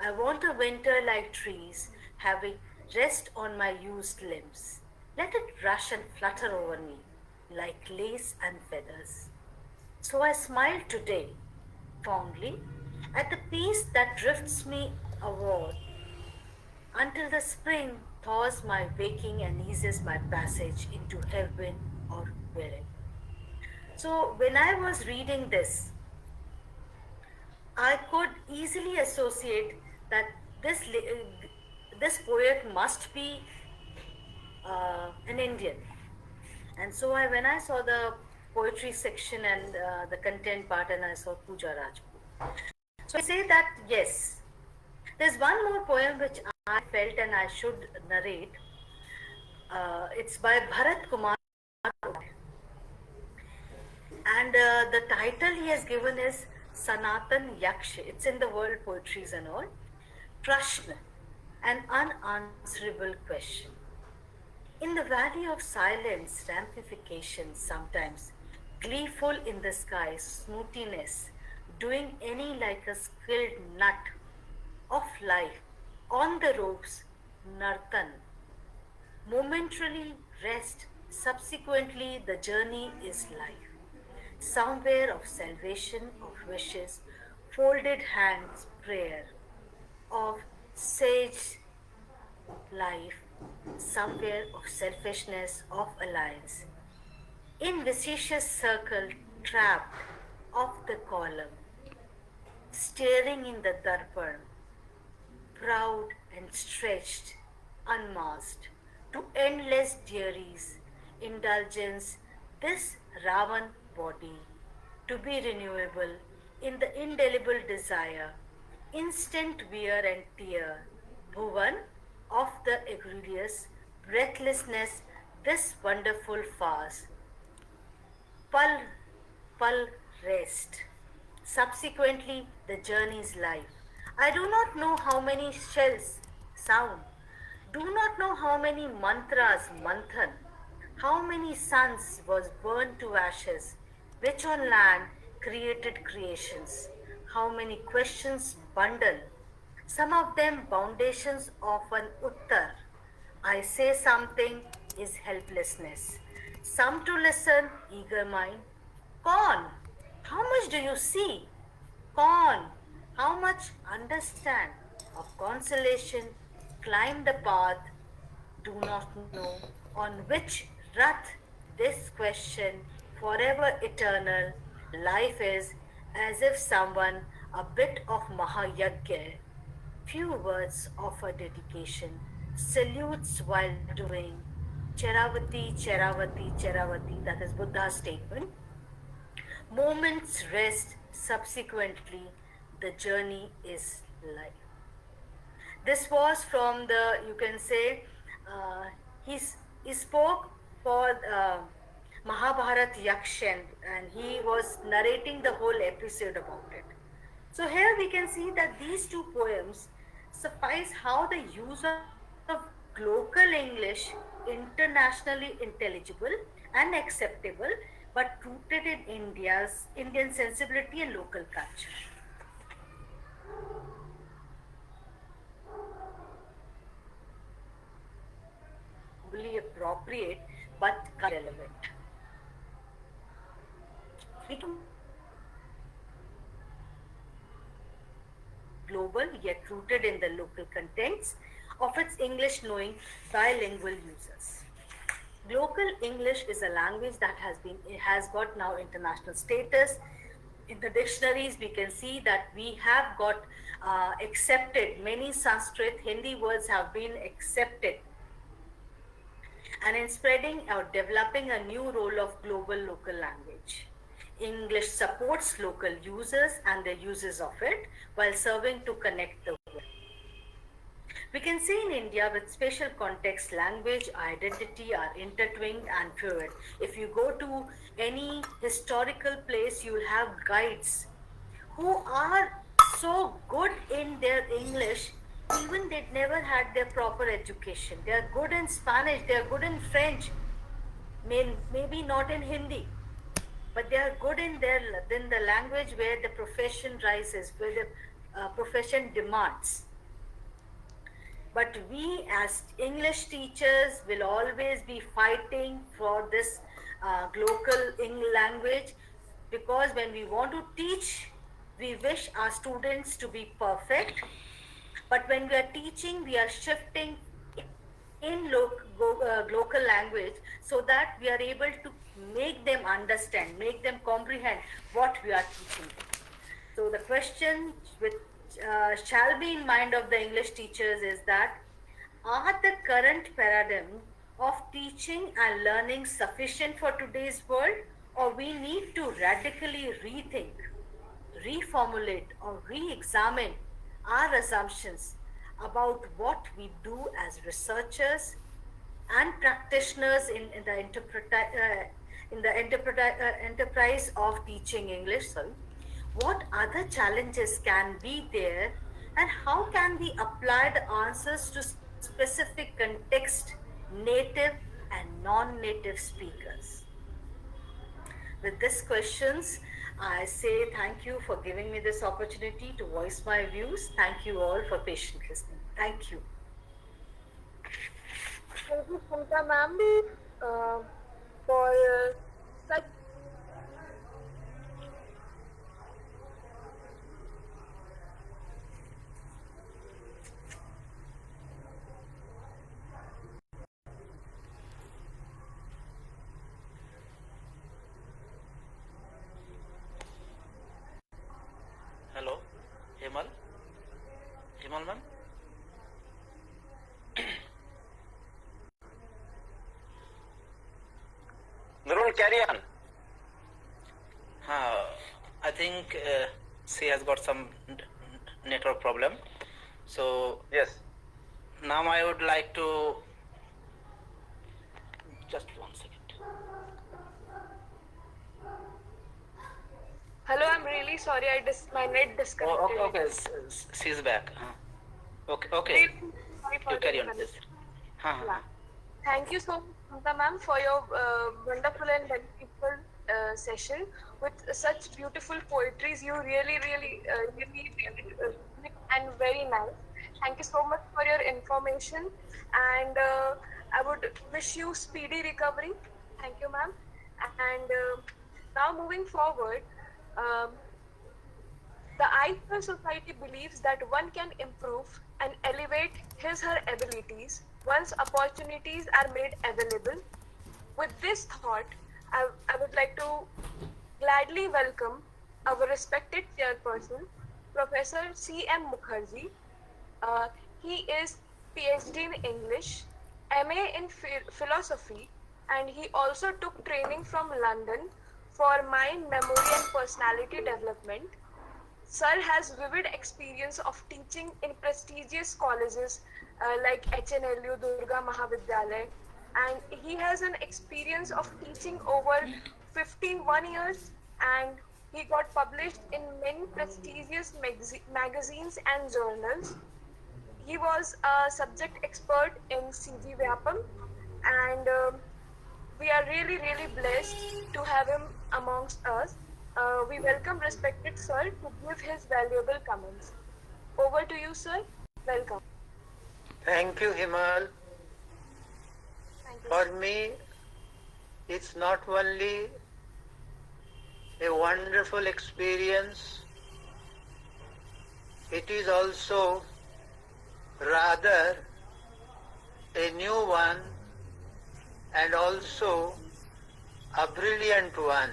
I want a winter like trees having rest on my used limbs. Let it rush and flutter over me like lace and feathers. So I smile today, fondly, at the peace that drifts me award, until the spring thaws my waking and eases my passage into heaven or wherever. So when I was reading this, I could easily associate that this poet must be an Indian. And so when I saw the poetry section and the content part, and I saw Pooja Rajput. So I say that yes, there's one more poem which I felt and I should narrate. It's by Bharat Kumar, and the title he has given is Sanatan Yaksh. It's in the World Poetries and all. Prashna, an unanswerable question. In the valley of silence, ramifications sometimes, gleeful in the sky, snootiness, doing any like a skilled nut of life, on the ropes, nartan. Momentarily rest, subsequently the journey is life. Somewhere of salvation, of wishes, folded hands, prayer, of sage life, somewhere of selfishness, of alliance. In vicious circle, trapped of the column, staring in the darpan, proud and stretched, unmasked, to endless dairies, indulgence, this Ravan body, to be renewable in the indelible desire, instant wear and tear, Bhuvan of the egregious breathlessness, this wonderful farce, pul, pul rest. Subsequently, the journey's life. I do not know how many shells sound, do not know how many mantras manthan, how many suns was burned to ashes, which on land created creations, how many questions bundle, some of them foundations of an uttar. I say something is helplessness. Some to listen, eager mind. Con, how much do you see? Con, how much understand? Of consolation, climb the path, do not know on which rath this question forever eternal life is, as if someone a bit of Mahayagya, few words of a dedication, salutes while doing Charavati, Charavati, Charavati, that is Buddha's statement. Moments rest, subsequently, the journey is life. This was from the, you can say, he spoke for Mahabharat Yakshan, and he was narrating the whole episode about it. So here we can see that these two poems suffice how the use of local English internationally intelligible and acceptable, but rooted in Indian sensibility and local culture. Really appropriate but relevant. Global yet rooted in the local contents of its English knowing bilingual users. Local English is a language that has got now international status. In the dictionaries, we can see that we have got accepted many Sanskrit, Hindi words have been accepted. And in spreading or developing a new role of global local language. English supports local users and the uses of it while serving to connect the world. We can see in India with spatial context, language, identity are intertwined and fluid. If you go to any historical place, you will have guides who are so good in their English, even they never had their proper education. They are good in Spanish, they are good in French, maybe not in Hindi, but they are good in the language where the profession rises, where the profession demands. But we as English teachers will always be fighting for this local English language, because when we want to teach, we wish our students to be perfect. But when we are teaching, we are shifting in local language so that we are able to make them understand, make them comprehend what we are teaching. So the question which shall be in mind of the English teachers is that, are the current paradigm of teaching and learning sufficient for today's world, or we need to radically rethink, reformulate, or re examine our assumptions about what we do as researchers and practitioners in the enterprise of teaching English? Sorry. What other challenges can be there, and how can we apply the answers to specific context, native and non-native speakers? With these questions, I say thank you for giving me this opportunity to voice my views. Thank you all for patient listening. Thank you. Thank you, Samta ma'am, for such. Hello, Himal? Himal ma'am? Nurul, carry on. I think she has got some network problem. So Yes. now I would like to just 1 second. Hello, I'm really sorry. My net disconnected. Oh, okay. She's back. Okay. Really sorry for You carry the on this. Yeah. Thank you so much, Samta ma'am, for your wonderful and beneficial session with such beautiful poetries. You really and very nice. Thank you so much for your information, and I would wish you speedy recovery. Thank you, ma'am. And now moving forward, the IFL Society believes that one can improve and elevate her abilities once opportunities are made available. With this thought, I would like to gladly welcome our respected chairperson, Professor C.M. Mukherjee. He is PhD in English, MA in philosophy, and he also took training from London for mind, memory, and personality development. Sir has vivid experience of teaching in prestigious colleges like HNLU, Durga Mahavidyalaya, and he has an experience of teaching over 1 years, and he got published in many prestigious magazines and journals. He was a subject expert in CG Vyapam, and we are really blessed to have him amongst us. We welcome respected sir to give his valuable comments. Over to you, sir. Welcome. Thank you, Himal. Thank you. For me, it's not only a wonderful experience, it is also rather a new one and also a brilliant one.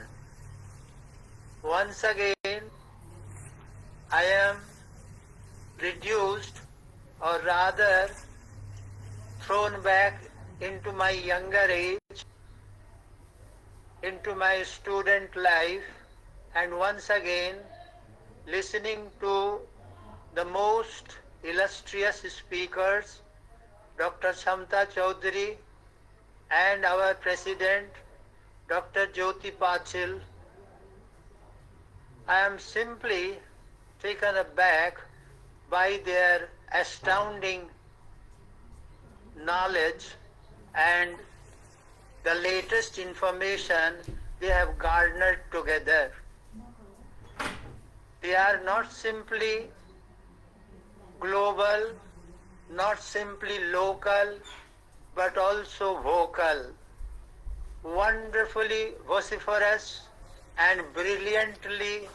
Once again, I am reduced, or rather thrown back into my younger age, into my student life, and once again listening to the most illustrious speakers, Dr. Samta Chaudhary and our President, Dr. Jyoti Patil. I am simply taken aback by their astounding knowledge and the latest information they have garnered together. They are not simply global, not simply local, but also vocal, wonderfully vociferous and brilliantly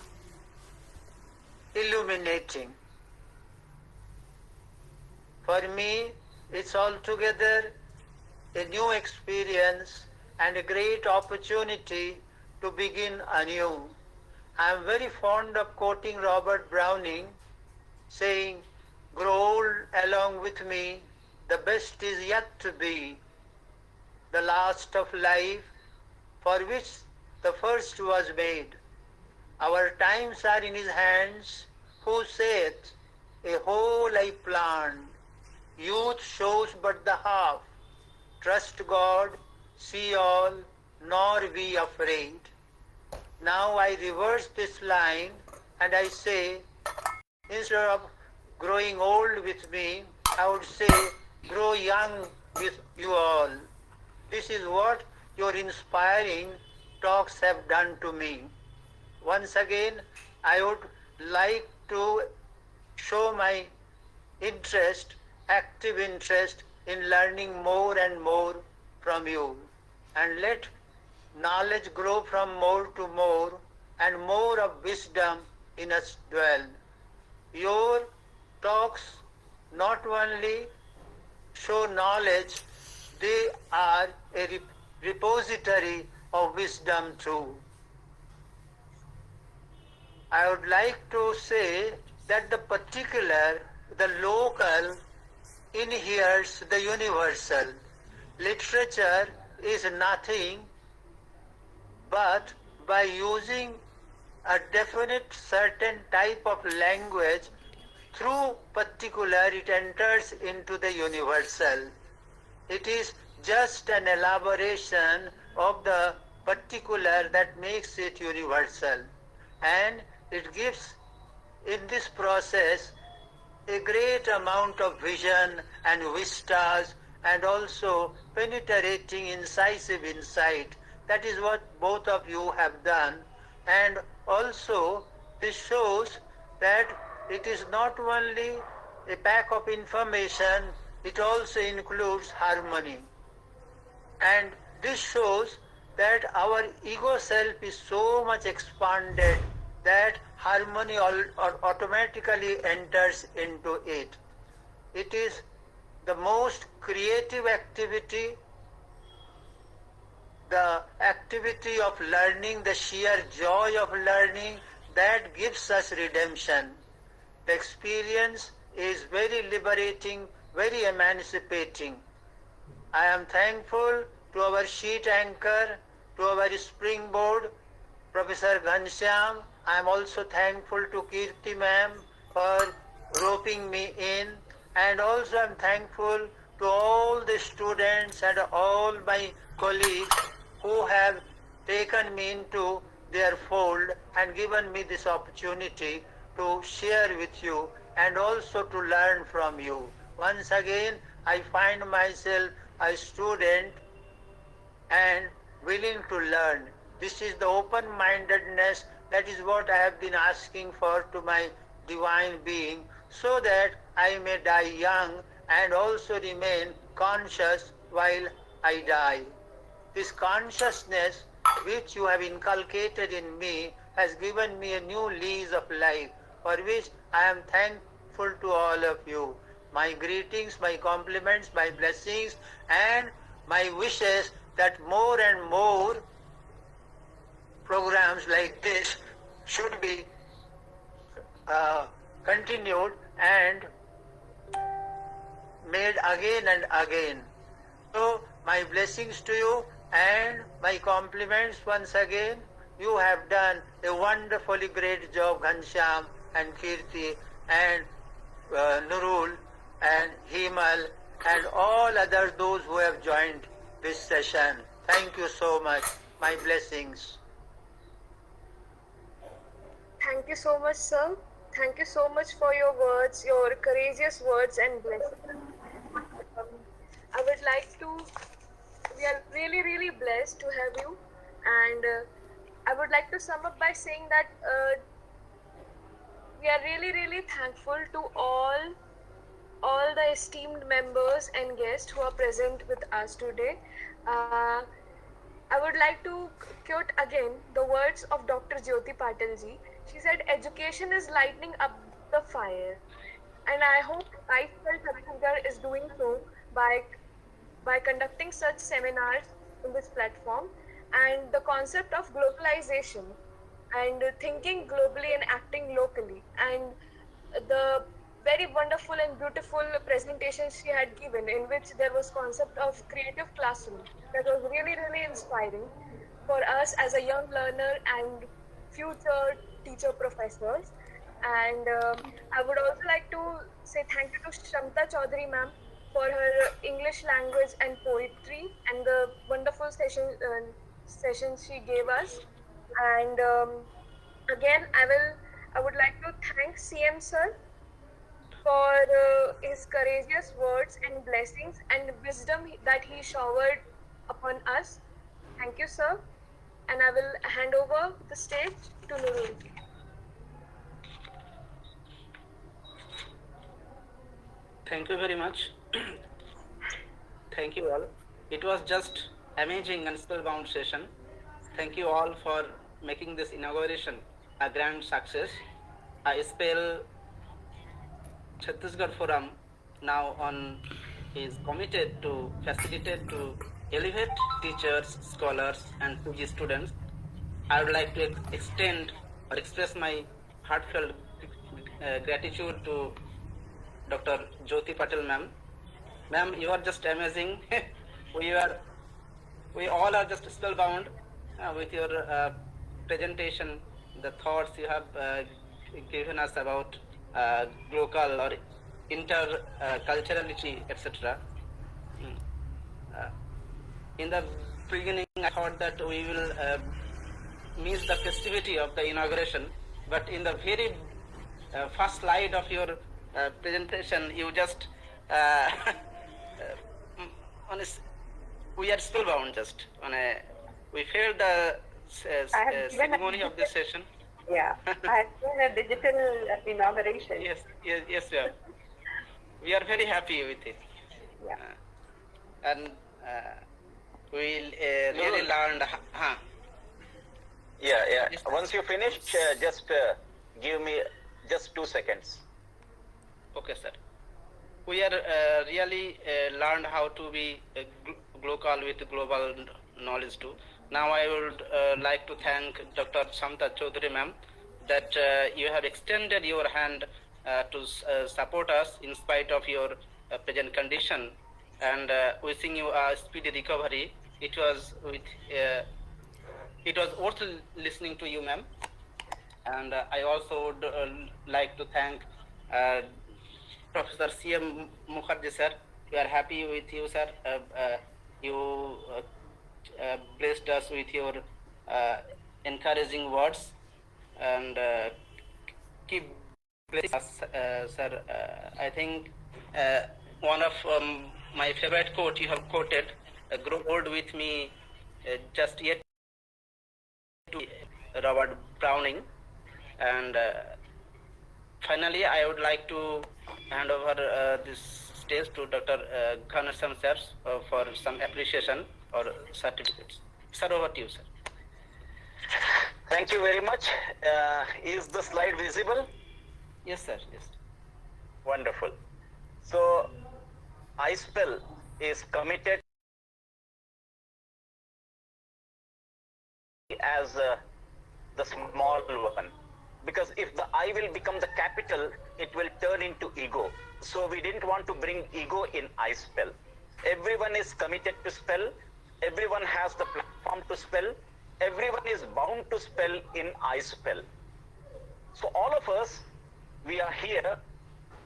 illuminating. For me, it's altogether a new experience and a great opportunity to begin anew. I am very fond of quoting Robert Browning, saying, "Grow old along with me, the best is yet to be." the last of life, for which the first was made. Our times are in his hands, who saith, a whole I planned. Youth shows but the half. Trust God, see all, nor be afraid. Now I reverse this line and I say, instead of growing old with me, I would say, grow young with you all. This is what your inspiring talks have done to me. Once again, I would like to show my interest, active interest in learning more and more from you, and let knowledge grow from more to more, and more of wisdom in us dwell. Your talks not only show knowledge, they are a repository of wisdom too. I would like to say that the particular, the local, inheres the universal. Literature is nothing but by using a definite certain type of language, through particular it enters into the universal. It is just an elaboration of the particular that makes it universal, and it gives in this process a great amount of vision and vistas, and also penetrating incisive insight. That is what both of you have done. And also this shows that it is not only a pack of information, it also includes harmony. And this shows that our ego self is so much expanded that harmony automatically enters into it. It is the most creative activity, the activity of learning, the sheer joy of learning that gives us redemption. The experience is very liberating, very emancipating. I am thankful to our sheet anchor, to our springboard, Professor Ghanshyam. I am also thankful to Kirti ma'am for roping me in, and also I am thankful to all the students and all my colleagues who have taken me into their fold and given me this opportunity to share with you and also to learn from you. Once again, I find myself a student and willing to learn. This is the open-mindedness. That is what I have been asking for to my divine being, so that I may die young and also remain conscious while I die. This consciousness which you have inculcated in me has given me a new lease of life, for which I am thankful to all of you. My greetings, my compliments, my blessings, and my wishes that more and more programs like this should be continued and made again and again. So my blessings to you and my compliments once again. You have done a wonderfully great job, Ghanshyam and Kirti and Nurul and Himal and all others, those who have joined this session. Thank you so much. My blessings. Thank you so much, sir. Thank you so much for your words, your courageous words and blessings. I would like to, we are really, really blessed to have you. And I would like to sum up by saying that we are really, really thankful to all the esteemed members and guests who are present with us today. I would like to quote again the words of Dr. Jyoti Patil ji. She said, education is lighting up the fire. And I hope ISPEL Chhattisgarh is doing so by conducting such seminars in this platform. And the concept of globalization and thinking globally and acting locally, and the very wonderful and beautiful presentation she had given, in which there was concept of creative classroom that was really, really inspiring for us as a young learner and future teacher professors. And I would also like to say thank you to Shamta Chaudhary ma'am for her English language and poetry and the wonderful sessions she gave us. And again, I would like to thank CM sir for his courageous words and blessings and wisdom that he showered upon us. Thank you, sir. And I will hand over the stage to Nurul. Thank you very much. Thank you all. It was just amazing and spellbound session. Thank you all for making this inauguration a grand success. I spell Chhattisgarh Forum now is committed to facilitate to elevate teachers, scholars, and PG students. I would like to extend or express my heartfelt gratitude to Dr. Jyoti Patil ma'am. Ma'am, you are just amazing. we all are just spellbound with your presentation, the thoughts you have given us about local or interculturality, etc. In the beginning, I thought that we will miss the festivity of the inauguration, but in the very first slide of your presentation, you just we are spellbound. Just we felt the ceremony of this session. Yeah, I have seen a digital inauguration. Yes, ma'am. We are very happy with it. Yeah. And we really learned. Yeah. Once you finish, just give me just 2 seconds. Okay, sir. We are really learned how to be local with global knowledge too. Now I would like to thank Dr. Shamta Chaudhary ma'am that you have extended your hand to support us in spite of your present condition, and wishing you a speedy recovery. It was worth listening to you, ma'am. And I also would like to thank Professor C.M. Mukherjee sir. We are happy with you, sir. You blessed us with your encouraging words, and keep blessing us, sir. I think one of my favorite quote you have quoted, grow old with me, just yet to Robert Browning. And finally, I would like to hand over this stage to Dr. Ghanshyam sir for some appreciation or certificates. Sir, over to you, sir. Thank you very much. Is the slide visible? Yes, sir. Yes. Wonderful. So, iSpell is committed as the small one, because if the I will become the capital, it will turn into ego. So we didn't want to bring ego in iSpell. Everyone is committed to spell. Everyone has the platform to spell. Everyone is bound to spell in iSpell. So all of us, we are here.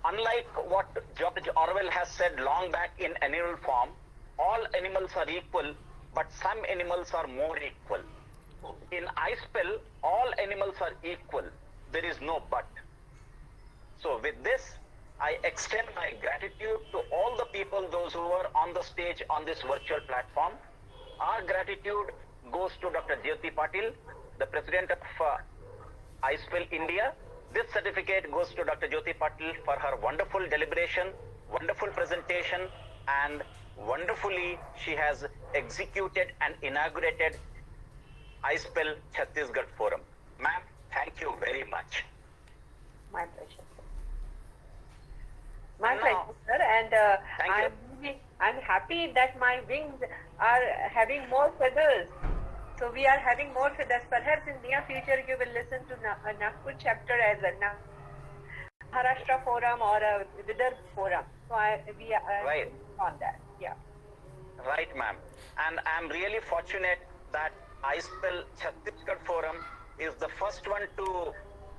Unlike what George Orwell has said long back in Animal Farm, all animals are equal, but some animals are more equal. In iSpell, all animals are equal. There is no but. So with this, I extend my gratitude to all the people, those who are on the stage on this virtual platform. Our gratitude goes to Dr. Jyoti Patil, the President of iSpell India. This certificate goes to Dr. Jyoti Patil for her wonderful deliberation, wonderful presentation, and wonderfully she has executed and inaugurated iSpell Chhattisgarh Forum. Ma'am, thank you very much. My pleasure. My pleasure, sir. And I'm happy that my wings are having more feathers. So we are having more feathers. Perhaps in near future you will listen to Nagpur chapter as well. Now, Maharashtra forum or a Vidarbha forum. So we are Right. on that. Yeah. Right, ma'am. And I'm really fortunate that iSpell Chhattisgarh Forum is the first one to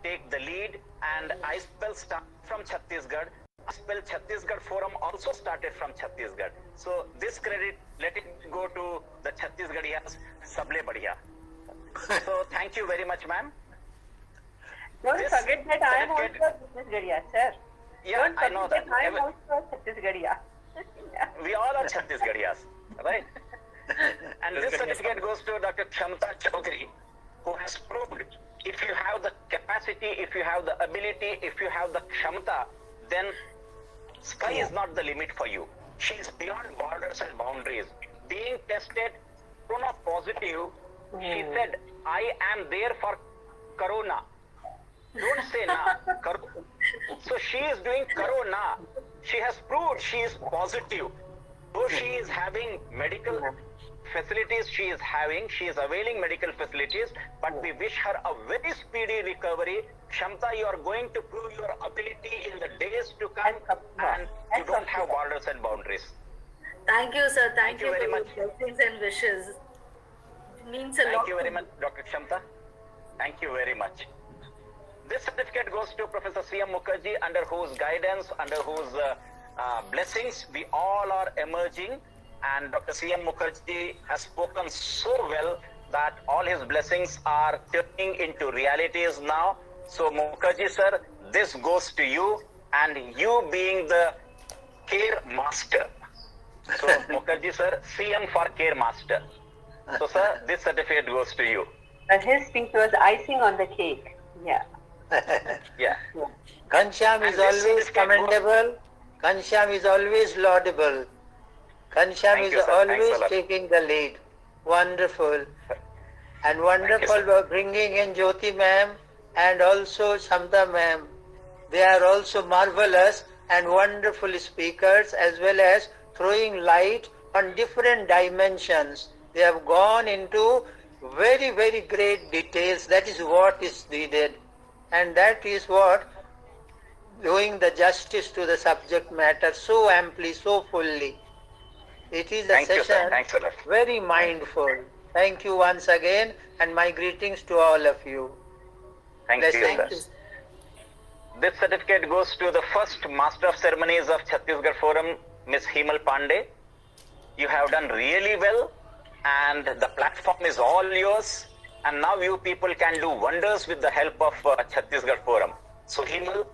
take the lead, and iSpell started from Chhattisgarh. iSpell Chhattisgarh Forum also started from Chhattisgarh. So this credit, let it go to the Chhattisgarhiyas. Sable badhiya. So thank you very much, ma'am. Don't This forget that I am also certificate- a Chhattisgarhiya, sir. Yeah, Don't I know forget that. I am also a Chhattisgarhiya. We all are Chhattisgarhiyas, right? And this certificate goes to Dr. Kshamta Chaudhary, who has proved if you have the capacity, if you have the ability, if you have the kshamta, then sky is not the limit for you. She is beyond borders and boundaries. Being tested corona positive, she said, I am there for corona. Don't say na. So she is doing corona. She has proved she is positive. Though she is having medical facilities, she is availing medical facilities, but we wish her a very speedy recovery. Kshamta, you are going to prove your ability in the days to come, and you don't have borders and boundaries. Thank you, sir. Thank you very for much. your blessings and wishes. It means a lot. Thank you very much, Dr. Kshamta. Thank you very much. This certificate goes to Professor C.M. Mukherjee, under whose guidance, under whose blessings we all are emerging. And Dr. C.M. Mukherjee has spoken so well that all his blessings are turning into realities now. So Mukherjee sir, this goes to you, and you being the care master. So Mukherjee sir, CM for care master. So sir, this certificate goes to you. And his speech was icing on the cake. Yeah. Yeah. Ghanshyam is And this always certificate commendable. Ghanshyam is always laudable. Ghanshyam Thank is you, sir. Thanks a always lot. taking the lead. Wonderful. And wonderful sir. for bringing in Jyoti ma'am and also Shamta ma'am. They are also marvelous and wonderful speakers, as well as throwing light on different dimensions. They have gone into very, very great details. That is what is needed. And that is what doing the justice to the subject matter so amply, so fully. It is a Thank you, sir. session Thanks a lot. very mindful. Thank you once again, and my greetings to all of you. Thank you, Blessings. sir. This certificate goes to the first Master of Ceremonies of Chhattisgarh Forum, Ms. Himal Pandey. You have done really well, and the platform is all yours. And now you people can do wonders with the help of Chhattisgarh Forum. So Himal,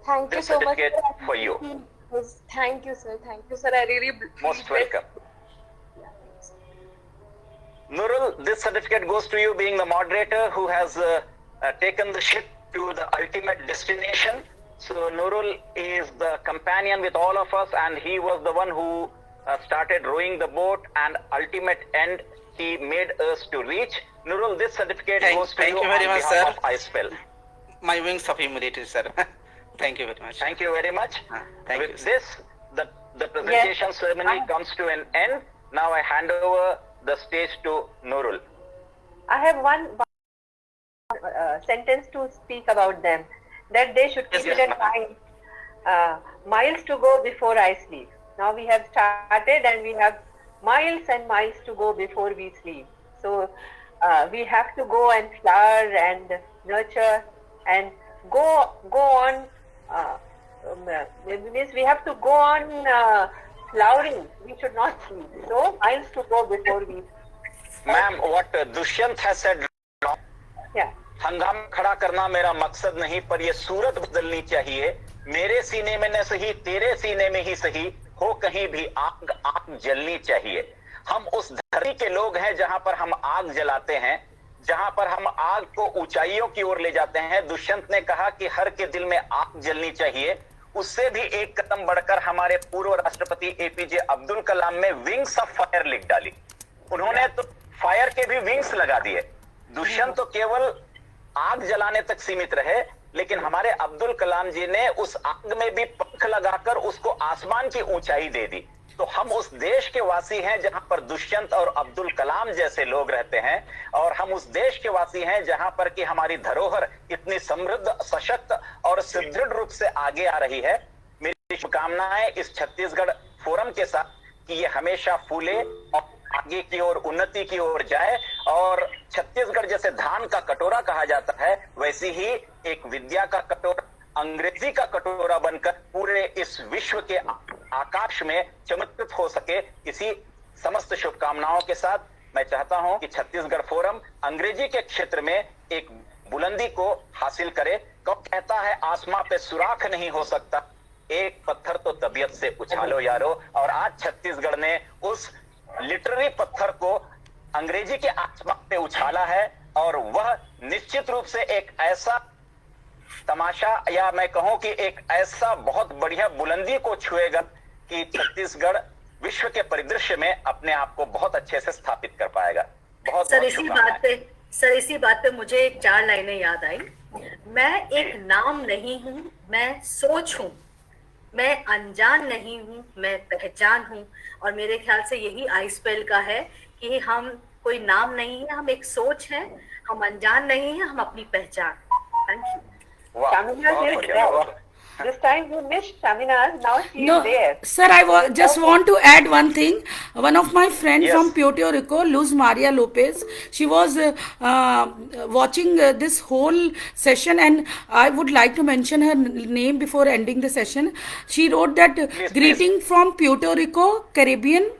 Thank you this so much. certificate for you. Thank you, sir. Thank you, sir. I really Most welcome. Nurul, this certificate goes to you, being the moderator who has taken the ship to the ultimate destination. So Nurul is the companion with all of us, and he was the one who started rowing the boat, and ultimate end he made us to reach. Nurul, this certificate goes to thank you you very on much, behalf sir. of iSpell. My wings of humility, sir. Thank you very much. Thank you very much. Thank With you, sir. this, the presentation ceremony comes to an end. Now I hand over the stage to Nurul. I have one sentence to speak about them. That they should keep Yes, it in ma'am. mind. Miles to go before I sleep. Now we have started, and we have miles and miles to go before we sleep. So we have to go and flower and nurture and go on. Means we have to go on flowering. We should not sleep. So miles to go before we. Ma'am, what Dushyant has said, Yeah. हंगाम खड़ा करना मेरा मकसद नहीं, पर ये सूरत बदलनी चाहिए. मेरे सीने में न सही, तेरे सीने में ही सही, हो कहीं भी आग आग जलनी चाहिए. हम उस धरती के लोग हैं जहां पर हम आग जलाते हैं, जहां पर हम आग को ऊंचाइयों की ओर ले जाते हैं. दुष्यंत ने कहा कि हर के दिल में आग जलनी चाहिए. उससे भी एक कदम बढ़कर हमारे पूर्व राष्ट्रपति एपीजे अब्दुल कलाम ने विंग्स ऑफ फायर लिख डाली. उन्होंने तो फायर के भी विंग्स लगा दिए. दुष्यंत तो केवल आग जलाने तक सीमित रहे, लेकिन हमारे अब्दुल कलाम जी ने उस आग में भी पंख लगाकर उसको आसमान की ऊंचाई दे दी. तो हम उस देश के वासी हैं जहां पर दुष्यंत और अब्दुल कलाम जैसे लोग रहते हैं, और हम उस देश के वासी हैं जहां पर कि हमारी धरोहर इतनी समृद्ध, सशक्त और सुदृढ़ रूप से आगे आ रही है। मेरी शुभकामनाएं इस छत्तीसगढ़ फोरम के साथ कि ये हमेशा फूले और आगे की ओर, उन्नति की ओर जाए, और छत्तीसगढ़ जैसे धान का कटोरा कहा जाता है, वैसी ही एक विद्या का कटोरा, अंग्रेजी का कटोरा बनकर पूरे इस विश्व के आकाश में चमत्कृत हो सके। इसी समस्त शुभकामनाओं के साथ मैं चाहता हूं कि छत्तीसगढ़ फोरम अंग्रेजी के क्षेत्र में एक बुलंदी को हासिल करे। कब कहता है आसमां पे सुराख नहीं हो सकता, एक पत्थर तो तबीयत से उछालो यारो। और आज छत्तीसगढ़ ने उस लिटरेरी पत्थर को अंग्रेजी के आसमां पे उछाला है, और वह निश्चित रूप से एक ऐसा तमाशा, या मैं कहूं कि एक ऐसा बहुत बढ़िया बुलंदी को छुएगा कि छत्तीसगढ़ विश्व के परिदृश्य में अपने आप को बहुत अच्छे से स्थापित कर पाएगा। बहुत सर, इसी बात पे मुझे एक 4 लाइनें याद आई। मैं एक नाम नहीं हूं, मैं सोच हूं, मैं अनजान नहीं हूं, मैं पहचान हूं। और मेरे ख्याल से यही आईस्पेल का है कि हम कोई नाम नहीं है, हम एक सोच है, हम अनजान नहीं है, हम अपनी पहचान। Thank you. This time you missed Shaminaz, now she is there. Sir, I just want to add one thing. One of my friends from Puerto Rico, Luz Maria Lopez, she was watching this whole session, and I would like to mention her name before ending the session. She wrote that greeting from Puerto Rico, Caribbean.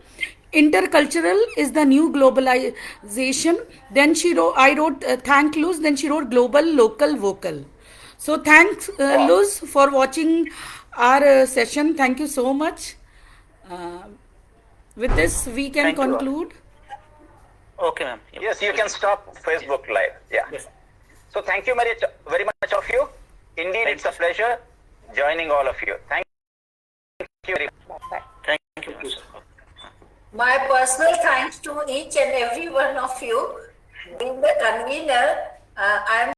Intercultural is the new globalization. Then I wrote thank Luz. Then she wrote global, local, vocal. So thanks Luz for watching our session. Thank you so much. With this we can conclude. Okay, ma'am. Yes, you can stop Facebook Live. Yeah. Yes. So thank you very much of you. Indeed, it's a pleasure joining all of you. Thank you very much. Thank you. My personal thanks to each and every one of you. Being the convener, I am